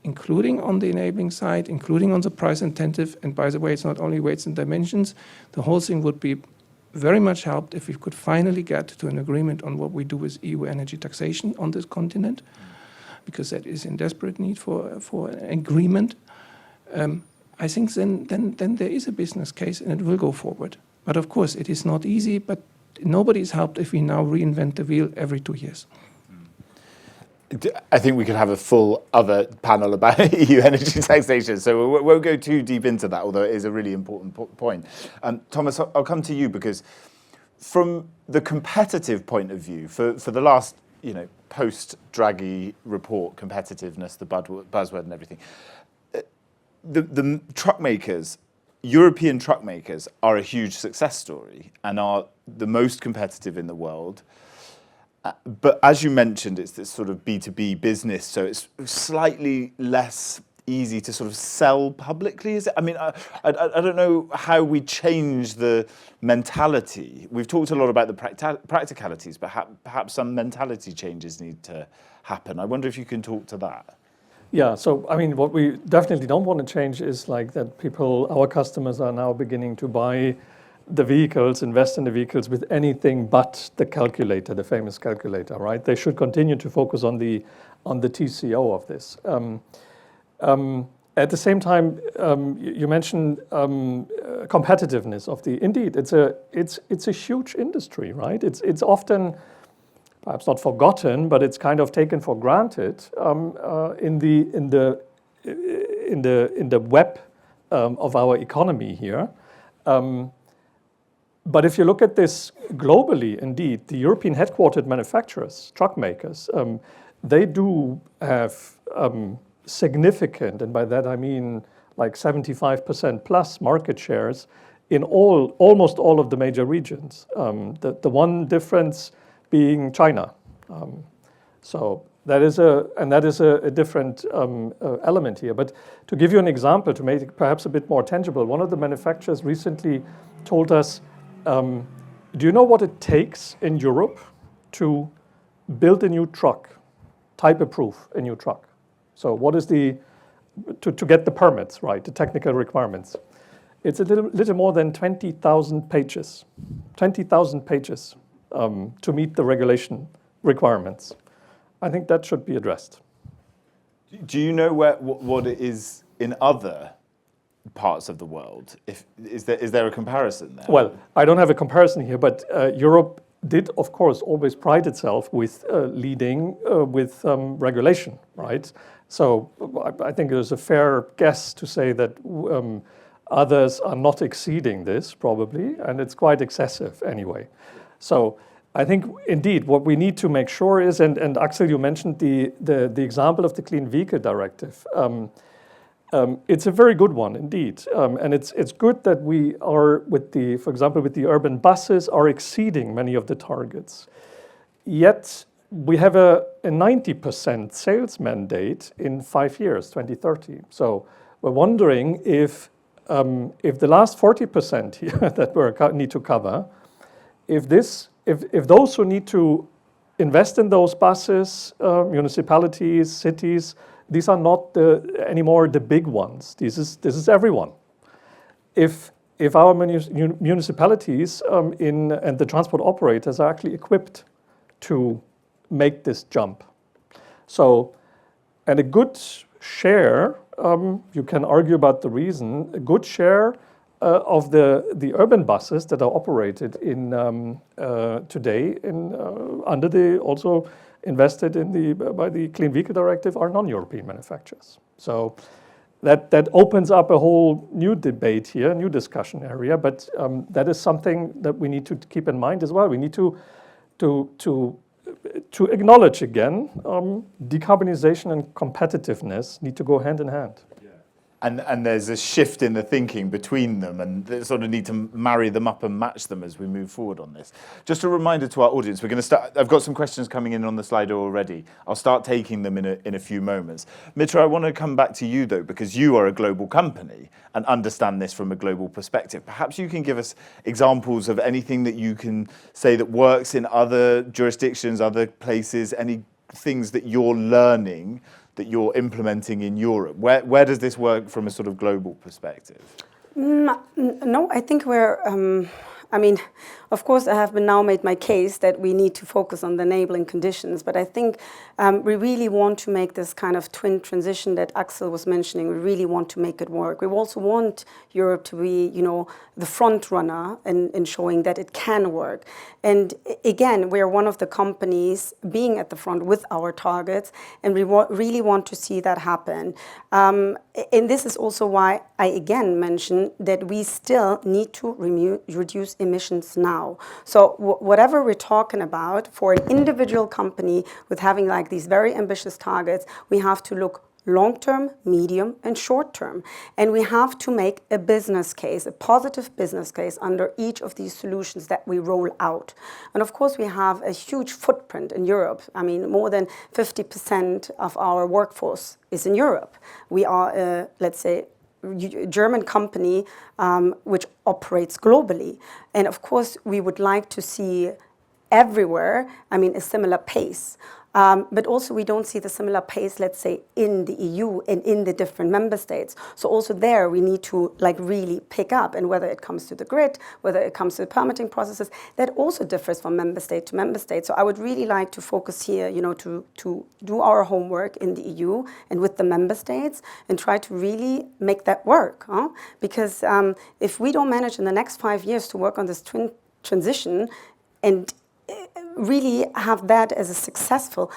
including on the enabling side, including on the price incentive. And by the way, it's not only weights and dimensions. The whole thing would be very much helped if we could finally get to an agreement on what we do with EU energy taxation on this continent, because that is in desperate need for an agreement. I think then there is a business case and it will go forward. But of course, it is not easy, but nobody is helped if we now reinvent the wheel every 2 years.
I think we could have a full other panel about EU energy taxation, so we won't go too deep into that, although it is a really important point. Thomas, I'll come to you, because from the competitive point of view, for the last, post-Draghi report, competitiveness, the buzzword and everything, the truck makers, European truck makers, are a huge success story and are the most competitive in the world. But as you mentioned, it's this sort of B2B business, so it's slightly less easy to sort of sell publicly, is it? I mean, I don't know how we change the mentality. We've talked a lot about the practicalities, but perhaps some mentality changes need to happen. I wonder if you can talk to that.
Yeah, so I mean, what we definitely don't want to change is like that our customers are now beginning to buy the vehicles, invest in the vehicles with anything but the calculator, the famous calculator, right? They should continue to focus on the TCO of this. At the same time, you mentioned competitiveness of the. Indeed, it's a huge industry, right? It's often perhaps not forgotten, but it's kind of taken for granted in the web of our economy here. But if you look at this globally, indeed, the European headquartered manufacturers, truck makers, they do have significant, and by that I mean like 75% plus market shares in almost all of the major regions. The one difference being China. So that is a different element here. But to give you an example, to make it perhaps a bit more tangible, one of the manufacturers recently told us, do you know what it takes in Europe to build a new truck, type approve a new truck? So what is to get the permits, right, the technical requirements? It's a little more than 20,000 pages. 20,000 pages to meet the regulation requirements. I think that should be addressed.
Do you know what it is in other parts of the world? Is there a comparison there?
Well, I don't have a comparison here, but Europe did, of course, always pride itself with leading with regulation, right? So I think there's a fair guess to say that others are not exceeding this, probably, and it's quite excessive anyway. So I think, indeed, what we need to make sure is, and Axel, you mentioned the example of the Clean Vehicle Directive. It's a very good one, indeed. And it's good that we are, for example, with the urban buses, are exceeding many of the targets. Yet, we have a 90% sales mandate in 5 years, 2030. So we're wondering if the last 40% here that we need to cover, if those who need to invest in those buses, municipalities, cities, these are not anymore the big ones. This is everyone. If our municipalities and the transport operators are actually equipped to make this jump. So, and a good share, you can argue about the reason, a good share of the urban buses that are operated today under the also invested by the Clean Vehicle Directive are non-European manufacturers. So that opens up a whole new debate here, new discussion area. But that is something that we need to keep in mind as well. We need to acknowledge again, decarbonization and competitiveness need to go hand in hand.
And there's a shift in the thinking between them, and they sort of need to marry them up and match them as we move forward on this. Just a reminder to our audience, we're going to start. I've got some questions coming in on the Slido already. I'll start taking them in a few moments. Mitra, I want to come back to you though, because you are a global company and understand this from a global perspective. Perhaps you can give us examples of anything that you can say that works in other jurisdictions, other places, any things that you're learning that you're implementing in Europe? Where does this work from a sort of global perspective?
No, I think I mean, of course, I have now made my case that we need to focus on the enabling conditions, but I think we really want to make this kind of twin transition that Axel was mentioning. We really want to make it work. We also want Europe to be, the front runner in showing that it can work. And again, we're one of the companies being at the front with our targets, and we really want to see that happen. And this is also why I again mention that we still need to reduce emissions now. So whatever we're talking about for an individual company with having like these very ambitious targets, we have to look long-term, medium, and short-term. And we have to make a business case, a positive business case under each of these solutions that we roll out. And of course, we have a huge footprint in Europe. I mean, more than 50% of our workforce is in Europe. We are, let's say, a German company which operates globally. And of course, we would like to see everywhere, a similar pace. But also we don't see the similar pace, let's say, in the EU and in the different member states. So also there we need to really pick up, and whether it comes to the grid, whether it comes to the permitting processes, that also differs from member state to member state. So I would really like to focus here, to do our homework in the EU and with the member states and try to really make that work. Because if we don't manage in the next 5 years to work on this twin transition and really have that as a successful,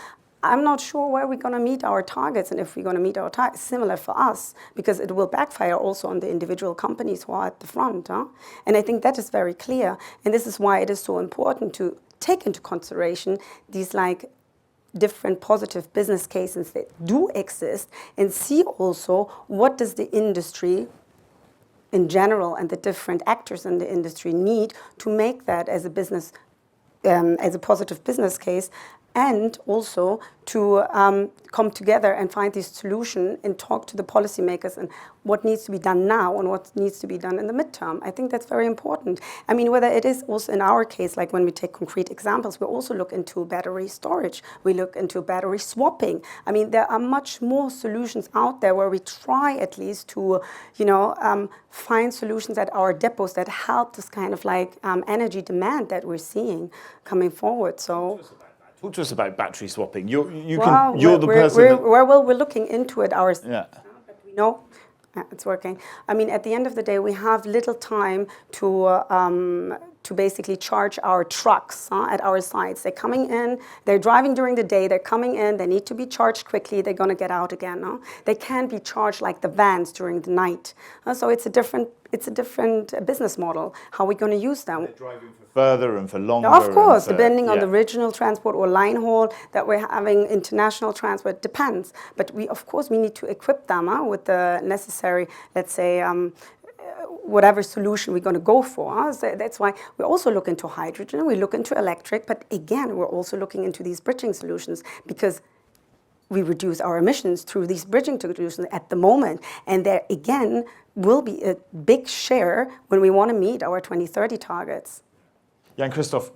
I'm not sure where we're going to meet our targets and if we're going to meet our targets. Similar for us, because it will backfire also on the individual companies who are at the front. And I think that is very clear. And this is why it is so important to take into consideration these different positive business cases that do exist, and see also what does the industry in general and the different actors in the industry need to make that as a business as a positive business case, and also to come together and find this solution and talk to the policymakers and what needs to be done now and what needs to be done in the midterm. I think that's very important. Whether it is also in our case, like when we take concrete examples, we also look into battery storage, we look into battery swapping. There are much more solutions out there where we try at least to, find solutions at our depots that help this kind of energy demand that we're seeing coming forward. So.
Talk to us about battery swapping. You're
looking into it ourselves.
Yeah.
But we know it's working. At the end of the day, we have little time to basically charge our trucks at our sites. They're coming in, they're driving during the day, they're coming in, they need to be charged quickly, they're going to get out again. They can't be charged like the vans during the night. So it's a different business model. How are we going to use them?
They're driving for further and for longer.
Of course, depending on the regional transport or line haul that we're having, international transport, depends. But we need to equip them with the necessary, let's say, whatever solution we're going to go for. So that's why we also look into hydrogen, we look into electric, but again, we're also looking into these bridging solutions, because we reduce our emissions through these bridging solutions at the moment. And there, again, will be a big share when we want to meet our 2030 targets.
Jan Christoph,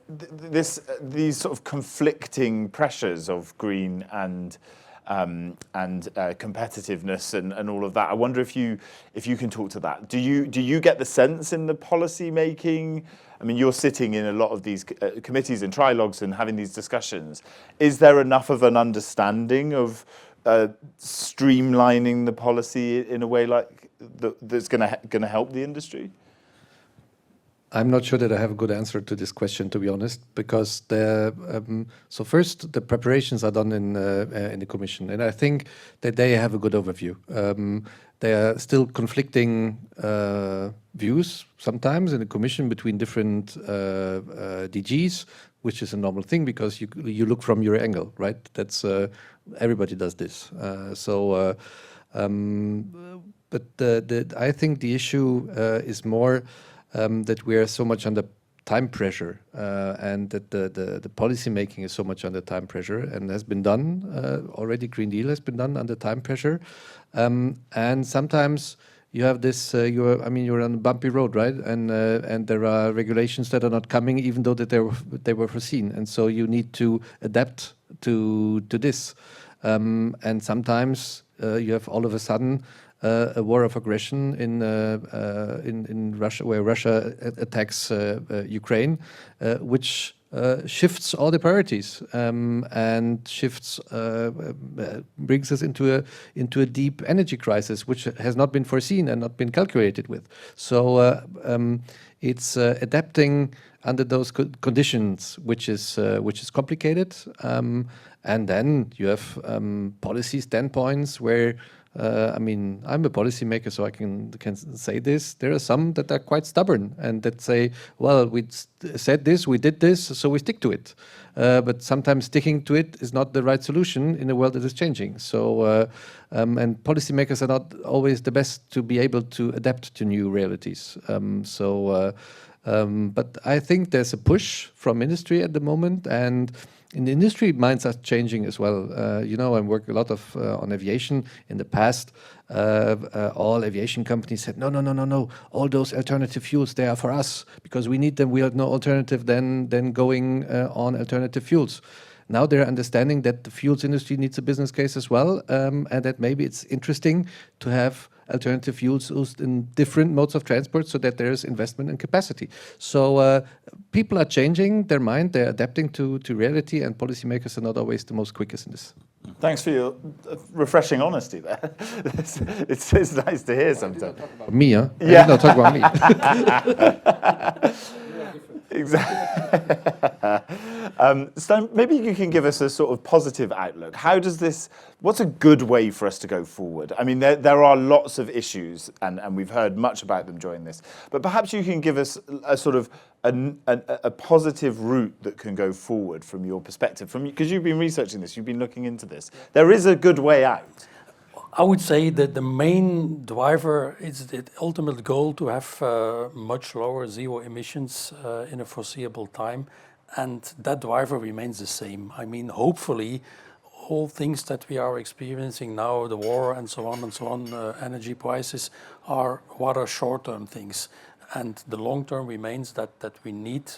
these sort of conflicting pressures of green and competitiveness and all of that. I wonder if you can talk to that. Do you get the sense in the policy making? You're sitting in a lot of these committees and trilogues and having these discussions. Is there enough of an understanding of streamlining the policy in a way that's going to help the industry?
I'm not sure that I have a good answer to this question, to be honest, because so first the preparations are done in the Commission, and I think that they have a good overview. There are still conflicting views sometimes in the Commission between different DGs, which is a normal thing because you look from your angle, right? That's everybody does this. But I think the issue is more that we are so much under time pressure, and that the policy making is so much under time pressure, and has been done already. Green Deal has been done under time pressure, and sometimes you have this. You're on a bumpy road, right? And there are regulations that are not coming, even though that they were foreseen, and so you need to adapt to this. And sometimes you have all of a sudden a war of aggression in Russia, where Russia attacks Ukraine, which shifts all the priorities and shifts brings us into a deep energy crisis, which has not been foreseen and not been calculated with. So it's adapting under those conditions, which is complicated. And then you have policy standpoints where. I mean, I'm a policymaker, so I can say this. There are some that are quite stubborn and that say, well, we said this, we did this, so we stick to it. But sometimes sticking to it is not the right solution in a world that is changing. So, and policymakers are not always the best to be able to adapt to new realities. But I think there's a push from industry at the moment, and in the industry, minds are changing as well. I work a lot on aviation. In the past, all aviation companies said, no. All those alternative fuels, they are for us because we need them. We have no alternative than going on alternative fuels. Now they're understanding that the fuels industry needs a business case as well, and that maybe it's interesting to have alternative fuels used in different modes of transport so that there's investment and capacity. So people are changing their mind, they're adapting to reality, and policymakers are not always the most quickest in this.
Thanks for your refreshing honesty there. It's nice to hear sometimes.
Me, huh?
Yeah.
I did not talk about me.
Exactly. So maybe you can give us a sort of positive outlook. What's a good way for us to go forward? I mean, there are lots of issues, and we've heard much about them during this, but perhaps you can give us a sort of a positive route that can go forward from your perspective, because you've been researching this, you've been looking into this. There is a good way out.
I would say that the main driver is the ultimate goal to have much lower zero emissions in a foreseeable time, and that driver remains the same. I mean, hopefully, all things that we are experiencing now, the war and so on, energy prices, are rather short-term things. And the long term remains that we need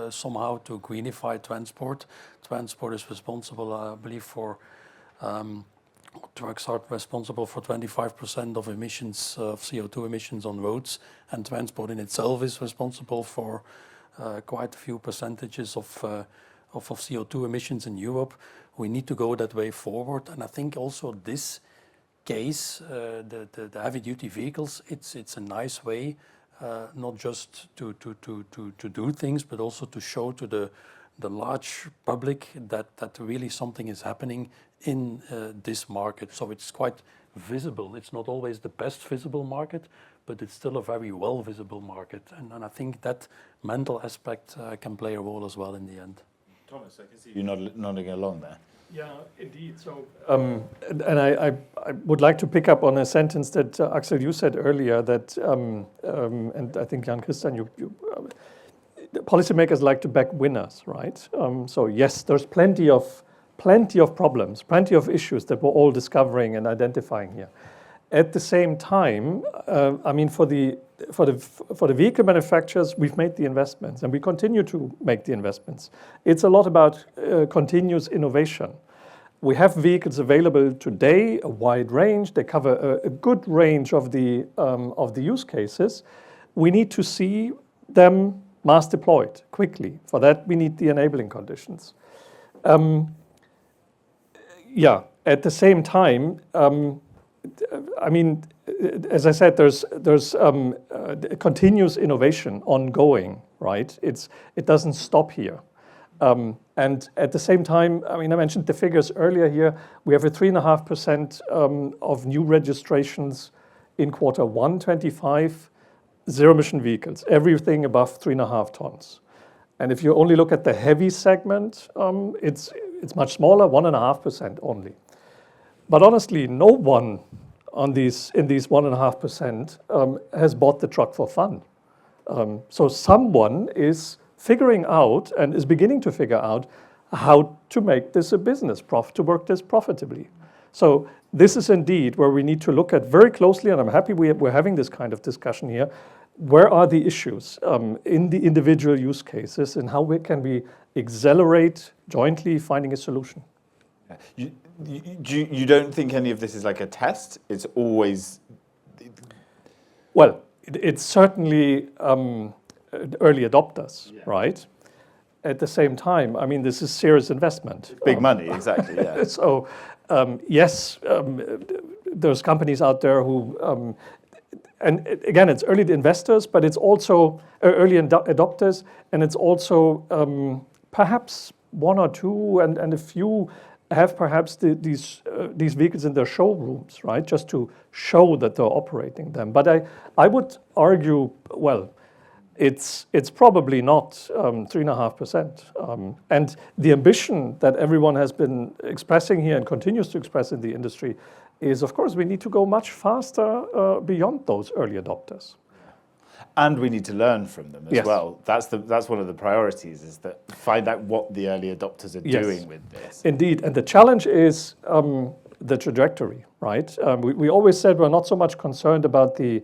somehow to greenify transport. Transport is responsible, I believe, for trucks are responsible for 25% of emissions, of CO2 emissions on roads, and transport in itself is responsible for quite a few percentages of CO2 emissions in Europe. We need to go that way forward, and I think also this case, the heavy-duty vehicles, it's a nice way, not just to do things, but also to show to the large public that really something is happening in this market. So it's quite visible. It's not always the best visible market, but it's still a very well visible market. And I think that mental aspect can play a role as well in the end.
Thomas, I can see you nodding along there.
Yeah, indeed. So, and I would like to pick up on a sentence that Axel, you said earlier that, and I think Jan Christian, you policymakers like to back winners, right? So yes, there's plenty of problems, plenty of issues that we're all discovering and identifying here. At the same time, I mean, for the vehicle manufacturers, we've made the investments and we continue to make the investments. It's a lot about continuous innovation. We have vehicles available today, a wide range. They cover a good range of the use cases. We need to see them mass deployed quickly. For that, we need the enabling conditions. Yeah, at the same time, I mean, as I said, there's continuous innovation ongoing, right? It doesn't stop here. And at the same time, I mean, I mentioned the figures earlier here. We have a 3.5% of new registrations in Q1 25, zero-emission vehicles, everything above 3.5 tons. And if you only look at the heavy segment, it's much smaller, 1.5% only. But honestly, no one in these 1.5% has bought the truck for fun. So someone is figuring out and is beginning to figure out how to make this a business, to work this profitably. So this is indeed where we need to look at very closely, and I'm happy we're having this kind of discussion here. Where are the issues in the individual use cases, and how can we accelerate jointly finding a solution?
You don't think any of this is like a test? It's always...
Well, it's certainly early adopters, right? At the same time, I mean, this is serious investment.
Big money, exactly, yeah.
So, yes, there's companies out there who, and again, it's early investors, but it's also early adopters, and it's also perhaps one or two, and a few have perhaps these vehicles in their showrooms, right? Just to show that they're operating them. But I would argue, well, it's probably not 3.5%. And the ambition that everyone has been expressing here and continues to express in the industry is, of course, we need to go much faster beyond those early adopters.
And we need to learn from them as
Yes.
well. That's one of the priorities, is that find out what the early adopters are
Yes.
doing with this.
Indeed, and the challenge is the trajectory, right? We always said we're not so much concerned about the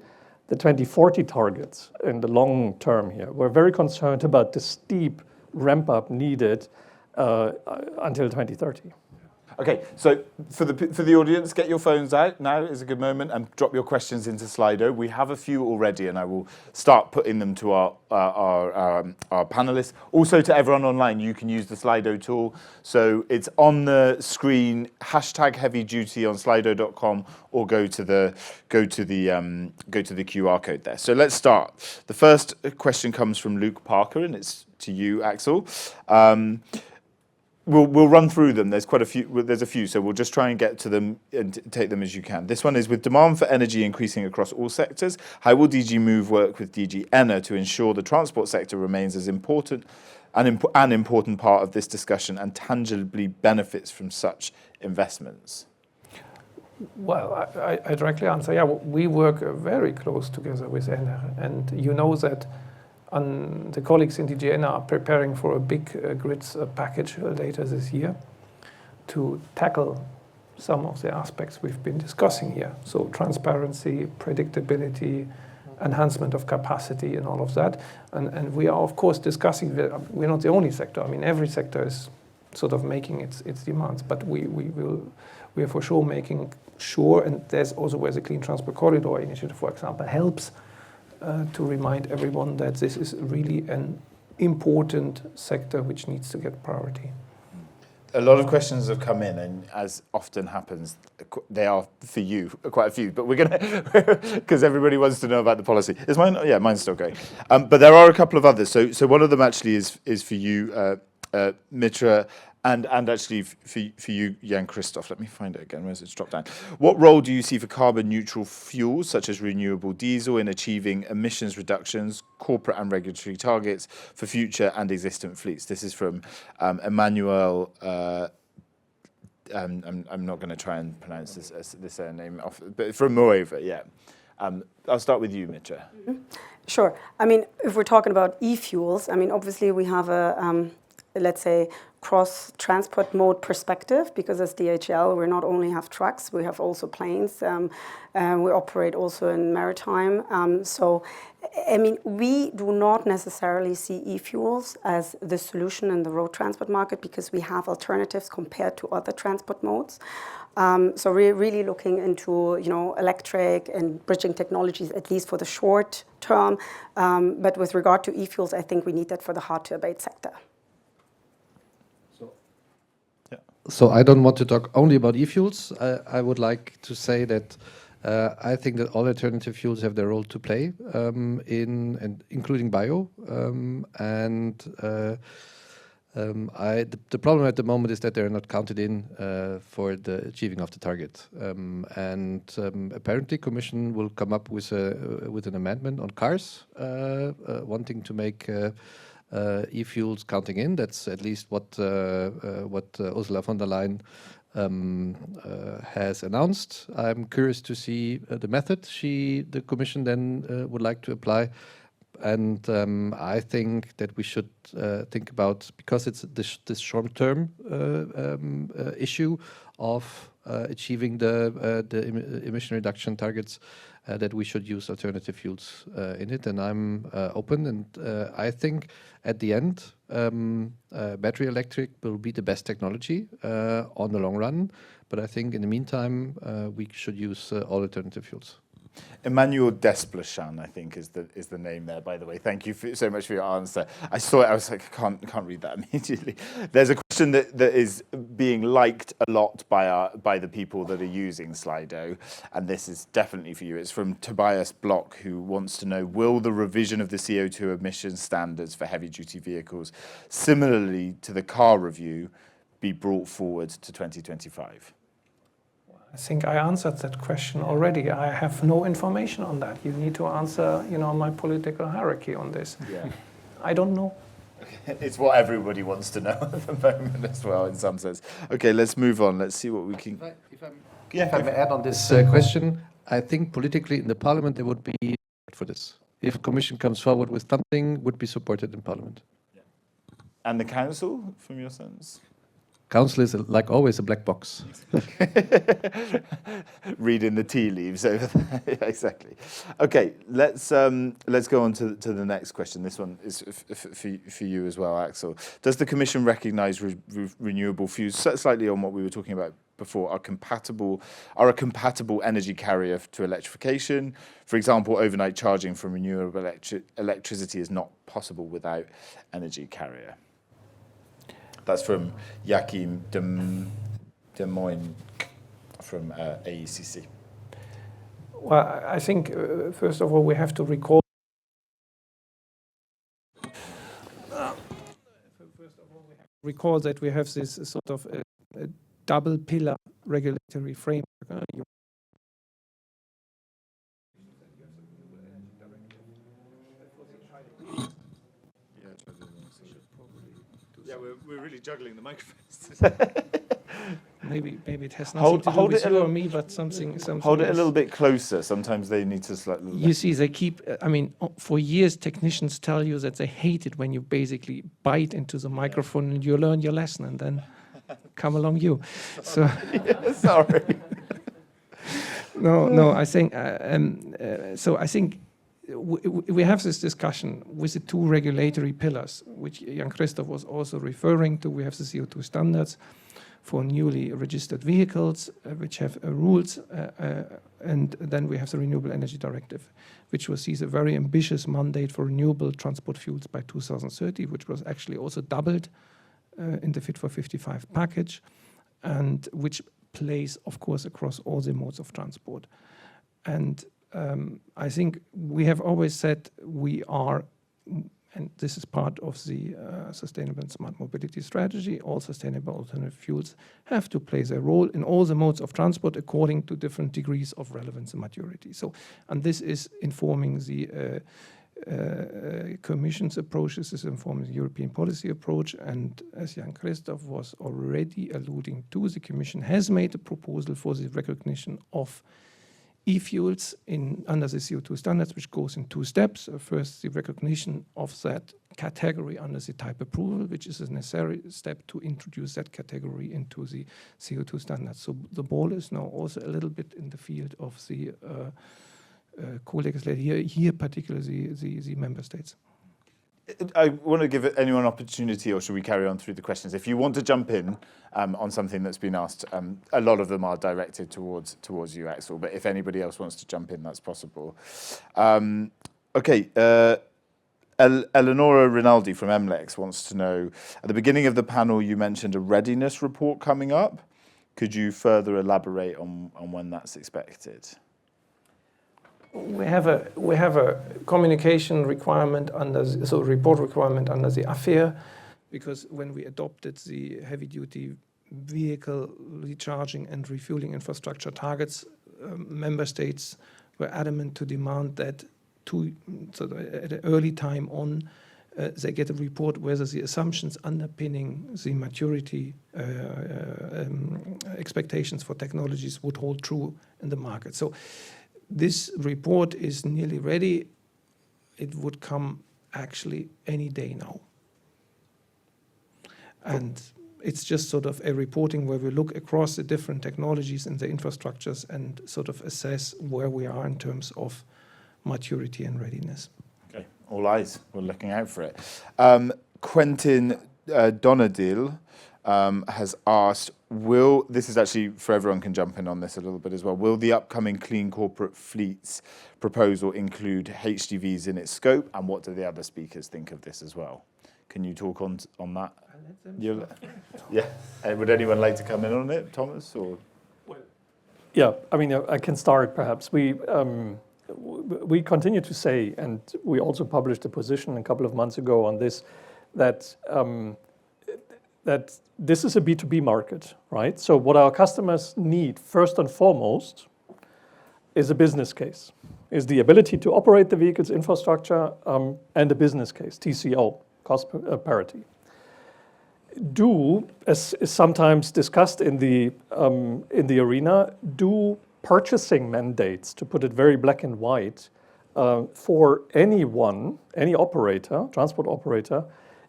2040 targets in the long term here. We're very concerned about the steep ramp up needed until 2030.
Okay, so for the audience, get your phones out. Now is a good moment, and drop your questions into Slido. We have a few already, and I will start putting them to our panelists. Also, to everyone online, you can use the Slido tool. So it's on the screen. #HeavyDuty on Slido.com, or go to the QR code there. So let's start. The first question comes from Luke Parker, and it's to you, Axel. We'll run through them. There's quite a few. There's a few, so we'll just try and get to them and take them as you can. This one is: with demand for energy increasing across all sectors, how will DG Move work with DG ENER to ensure the transport sector remains as important an important part of this discussion and tangibly benefits from such investments?
Well, I directly answer, yeah, we work very close together with ENER, and you know that the colleagues in DG ENER are preparing for a big grids package later this year to tackle some of the aspects we've been discussing here. So transparency, predictability, enhancement of capacity and all of that. And we are, of course, discussing, we're not the only sector. I mean, every sector is sort of making its demands, but we are for sure making sure, and there's also where the Clean Transport Corridor Initiative, for example, helps to remind everyone that this is really an important sector which needs to get priority.
A lot of questions have come in, and as often happens, they are for you, quite a few. But we're gonna, because everybody wants to know about the policy. Is mine? Yeah, mine's still going. But there are a couple of others. So one of them actually is for you, Mitra, and actually for you, Jan Christoph. Let me find it again. Where's it dropped down? What role do you see for carbon neutral fuels, such as renewable diesel, in achieving emissions reductions, corporate and regulatory targets for future and existing fleets? This is from Emmanuel. I'm not going to try and pronounce this name off, but from Moreover, yeah. I'll start with you, Mitra.
Mm-hmm. Sure. I mean, if we're talking about e-fuels, I mean, obviously we have a let's say, cross-transport mode perspective, because as DHL, we not only have trucks, we have also planes, we operate also in maritime. So, I mean, we do not necessarily see e-fuels as the solution in the road transport market, because we have alternatives compared to other transport modes. So we're really looking into, electric and bridging technologies, at least for the short term. But with regard to e-fuels, I think we need that for the hard-to-abate sector.
So I don't want to talk only about e-fuels. I would like to say that I think that all alternative fuels have their role to play, including bio. The problem at the moment is that they are not counted in for the achieving of the target. Apparently, Commission will come up with an amendment on cars, wanting to make e-fuels counting in. That's at least what Ursula von der Leyen has announced. I'm curious to see the method the Commission then would like to apply. And I think that we should think about, because it's this short-term issue of achieving the emission reduction targets, that we should use alternative fuels in it. And I'm open, and I think at the end, battery electric will be the best technology on the long run. But I think in the meantime, we should use all alternative fuels.
Emmanuel Desplechin, I think, is the name there, by the way. Thank you so much for your answer. I saw it, I was like, I can't read that immediately. There's a question that is being liked a lot by the people that are using Slido, and this is definitely for you. It's from Tobias Block, who wants to know, will the revision of the CO2 emission standards for heavy-duty vehicles, similarly to the car review, be brought forward to 2025?
I think I answered that question already. I have no information on that. You need to answer, my political hierarchy on this.
Yeah.
I don't know.
It's what everybody wants to know at the moment as well, in some sense. Okay, let's move on. Let's see what we can...
If I may add on this question, I think politically in the parliament there would be for this. If a commission comes forward with something, would be supported in parliament.
Yeah. And the council, from your sense?
Council is, like always, a black box.
Reading the tea leaves over there. Yeah, exactly. Okay, let's go on to the next question. This one is for you as well, Axel. Does the Commission recognise renewable fuels, slightly on what we were talking about before, are a compatible energy carrier to electrification? For example, overnight charging from renewable electricity is not possible without energy carrier. That's from Joachim de Moyne from AECC.
Well, I think, first of all, we have to recall that we have this sort of a double pillar regulatory framework.
Yeah, we're really juggling the microphones.
Maybe it has nothing to do with you or me, but something.
Hold it a little bit closer. Sometimes they need to slightly.
You see, they keep. For years, technicians tell you that they hate it when you basically bite into the microphone and you learn your lesson, and then come along you. So
yeah, sorry.
No. I think. So I think. We have this discussion with the two regulatory pillars, which Jan Christoph was also referring to. We have the CO2 standards for newly registered vehicles, which have rules, and then we have the Renewable Energy Directive, which will see a very ambitious mandate for renewable transport fuels by 2030, which was actually also doubled in the Fit for 55 package, and which plays, of course, across all the modes of transport. And I think we have always said we are, and this is part of the Sustainable and Smart Mobility Strategy, all sustainable alternative fuels have to play their role in all the modes of transport according to different degrees of relevance and maturity. So, and this is informing the Commission's approach, this is informing the European policy approach, and as Jan Christoph was already alluding to, the Commission has made a proposal for the recognition of e-fuels under the CO2 standards, which goes in two steps. First, the recognition of that category under the type approval, which is a necessary step to introduce that category into the CO2 standards. So the ball is now also a little bit in the field of the co-legislator, here particularly the member states.
I want to give anyone an opportunity, or should we carry on through the questions? If you want to jump in on something that's been asked, a lot of them are directed towards you, Axel, but if anybody else wants to jump in, that's possible. Okay, Eleonora Rinaldi from MLEX wants to know, at the beginning of the panel you mentioned a readiness report coming up. Could you further elaborate on when that's expected?
We have a communication requirement report requirement under the AFIR, because when we adopted the heavy-duty vehicle recharging and refueling infrastructure targets, member states were adamant to demand that at an early time on they get a report whether the assumptions underpinning the maturity expectations for technologies would hold true in the market. So this report is nearly ready. It would come actually any day now. And It's just sort of a reporting where we look across the different technologies and the infrastructures and sort of assess where we are in terms of maturity and readiness.
Okay, all eyes. We're looking out for it. Quentin Donadil has asked, this is actually for everyone can jump in on this a little bit as well, will the upcoming Clean Corporate Fleets proposal include HGVs in its scope, and what do the other speakers think of this as well? Can you talk on that? Yeah. Would anyone like to come in on it, Thomas? Or?
Yeah, I mean, I can start perhaps. We continue to say, and we also published a position a couple of months ago on this, that that this is a B2B market, right? So what our customers need first and foremost is a business case, is the ability to operate the vehicle's infrastructure and a business case, TCO, cost parity. As is sometimes discussed in the arena, do purchasing mandates, to put it very black and white, for anyone, any operator, transport operator,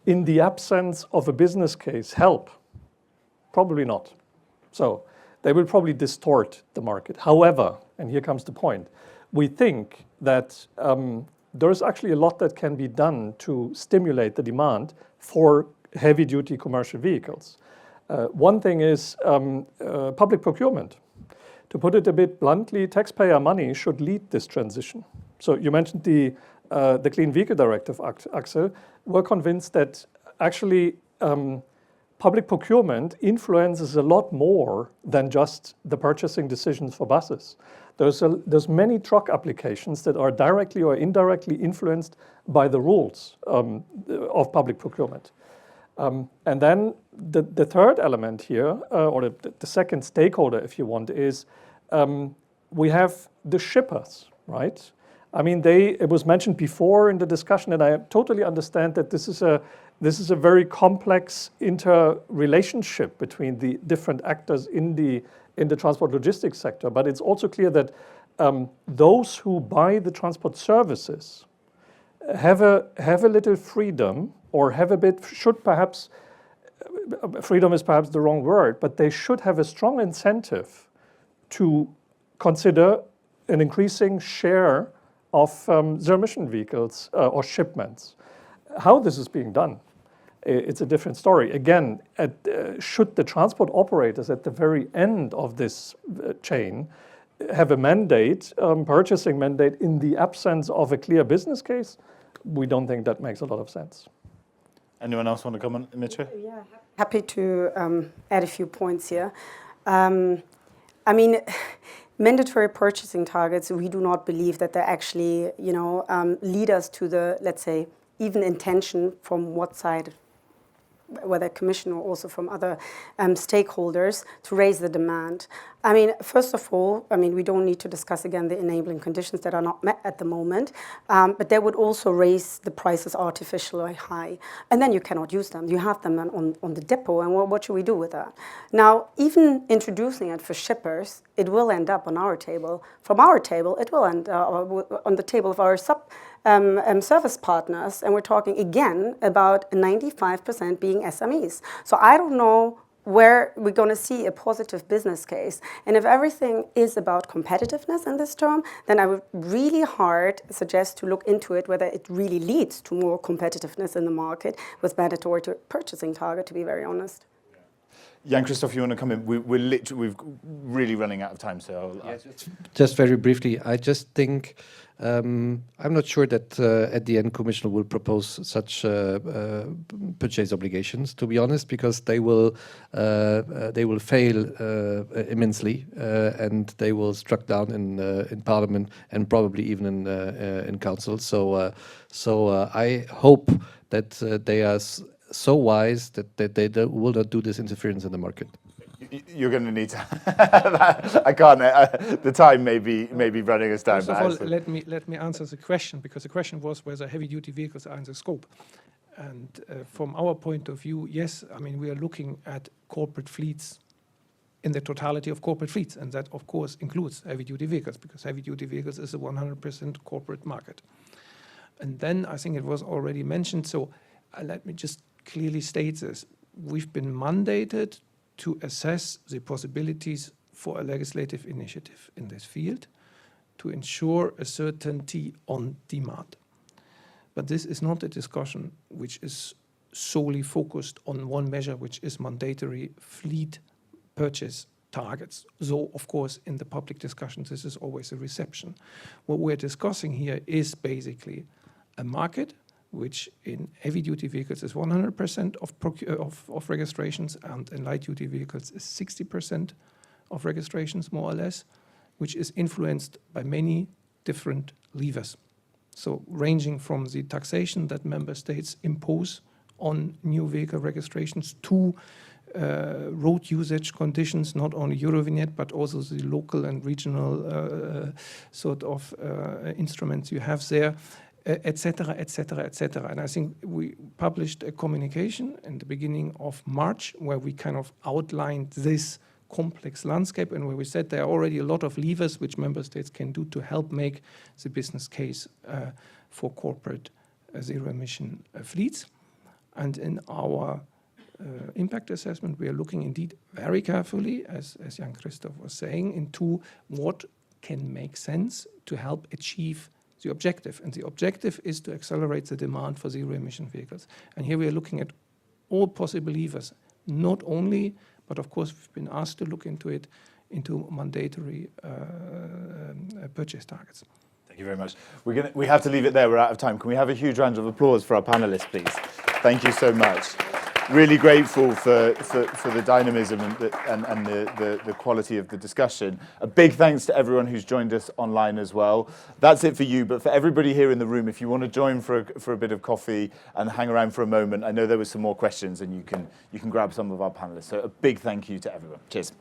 in the absence of a business case help? Probably not. So they will probably distort the market. However, and here comes the point, we think that there's actually a lot that can be done to stimulate the demand for heavy-duty commercial vehicles. One thing is public procurement. To put it a bit bluntly, taxpayer money should lead this transition. So you mentioned the Clean Vehicle Directive, Axel. We're convinced that actually public procurement influences a lot more than just the purchasing decisions for buses. There's many truck applications that are directly or indirectly influenced by the rules of public procurement. And then the third element here, or the second stakeholder, if you want, is we have the shippers, right? I mean, it was mentioned before in the discussion, and I totally understand that this is a very complex interrelationship between the different actors in the transport logistics sector. But it's also clear that those who buy the transport services have a little freedom, or should perhaps, freedom is perhaps the wrong word, but they should have a strong incentive to consider an increasing share of zero-emission vehicles or shipments. How this is being done, it's a different story. Again, should the transport operators at the very end of this chain have a mandate, purchasing mandate, in the absence of a clear business case? We don't think that makes a lot of sense.
Anyone else want to comment, Mitra?
Yeah, happy to add a few points here. I mean, mandatory purchasing targets, we do not believe that they actually, lead us to the, let's say, even intention from what side, whether Commission or also from other stakeholders, to raise the demand. I mean, first of all, we don't need to discuss again the enabling conditions that are not met at the moment, but they would also raise the prices artificially high. And then you cannot use them. You have them on the depot, and what should we do with that? Now, even introducing it for shippers, it will end up on our table. From our table, it will end on the table of our service partners, and we're talking again about 95% being SMEs. So I don't know where we're going to see a positive business case. And if everything is about competitiveness in this term, then I would really hard suggest to look into it, whether it really leads to more competitiveness in the market with mandatory purchasing target, to be very honest.
Jan-Christoph, you want to come in? We're really running out of time, so
just very briefly, I just think I'm not sure that at the end Commission will propose such purchase obligations, to be honest, because they will fail immensely, and they will struck down in Parliament and probably even in Council. So I hope that they are so wise that they will not do this interference in the market.
You're going to need to. I can't. The time may be running us down.
First of all, let me answer the question, because the question was whether heavy-duty vehicles are in the scope. And from our point of view, yes. We are looking at corporate fleets in the totality of corporate fleets, and that of course includes heavy-duty vehicles, because heavy-duty vehicles is a 100% corporate market. And then I think it was already mentioned. So let me just clearly state this. we've been mandated to assess the possibilities for a legislative initiative in this field to ensure a certainty on demand. But this is not a discussion which is solely focused on one measure, which is mandatory fleet purchase targets. Though, of course, in the public discussions, this is always a reception. What we're discussing here is basically a market which in heavy-duty vehicles is 100% of registrations, and in light-duty vehicles is 60% of registrations, more or less, which is influenced by many different levers. So ranging from the taxation that member states impose on new vehicle registrations to road usage conditions, not only Eurovignette, but also the local and regional sort of instruments you have there, et cetera, et cetera, et cetera. And I think we published a communication in the beginning of March where we kind of outlined this complex landscape and where we said there are already a lot of levers which member states can do to help make the business case for corporate zero-emission fleets. And in our impact assessment, we are looking indeed very carefully, as Jan Christoph was saying, into what can make sense to help achieve the objective. And the objective is to accelerate the demand for zero-emission vehicles. And here we are looking at all possible levers, not only, but of course we've been asked to look into it, into mandatory purchase targets.
Thank you very much. We have to leave it there. We're out of time. Can we have a huge round of applause for our panelists, please? Thank you so much. Really grateful for the dynamism and the quality of the discussion. A big thanks to everyone who's joined us online as well. That's it for you, but for everybody here in the room, if you want to join for a bit of coffee and hang around for a moment, I know there were some more questions and you can grab some of our panelists. So a big thank you to everyone. Cheers.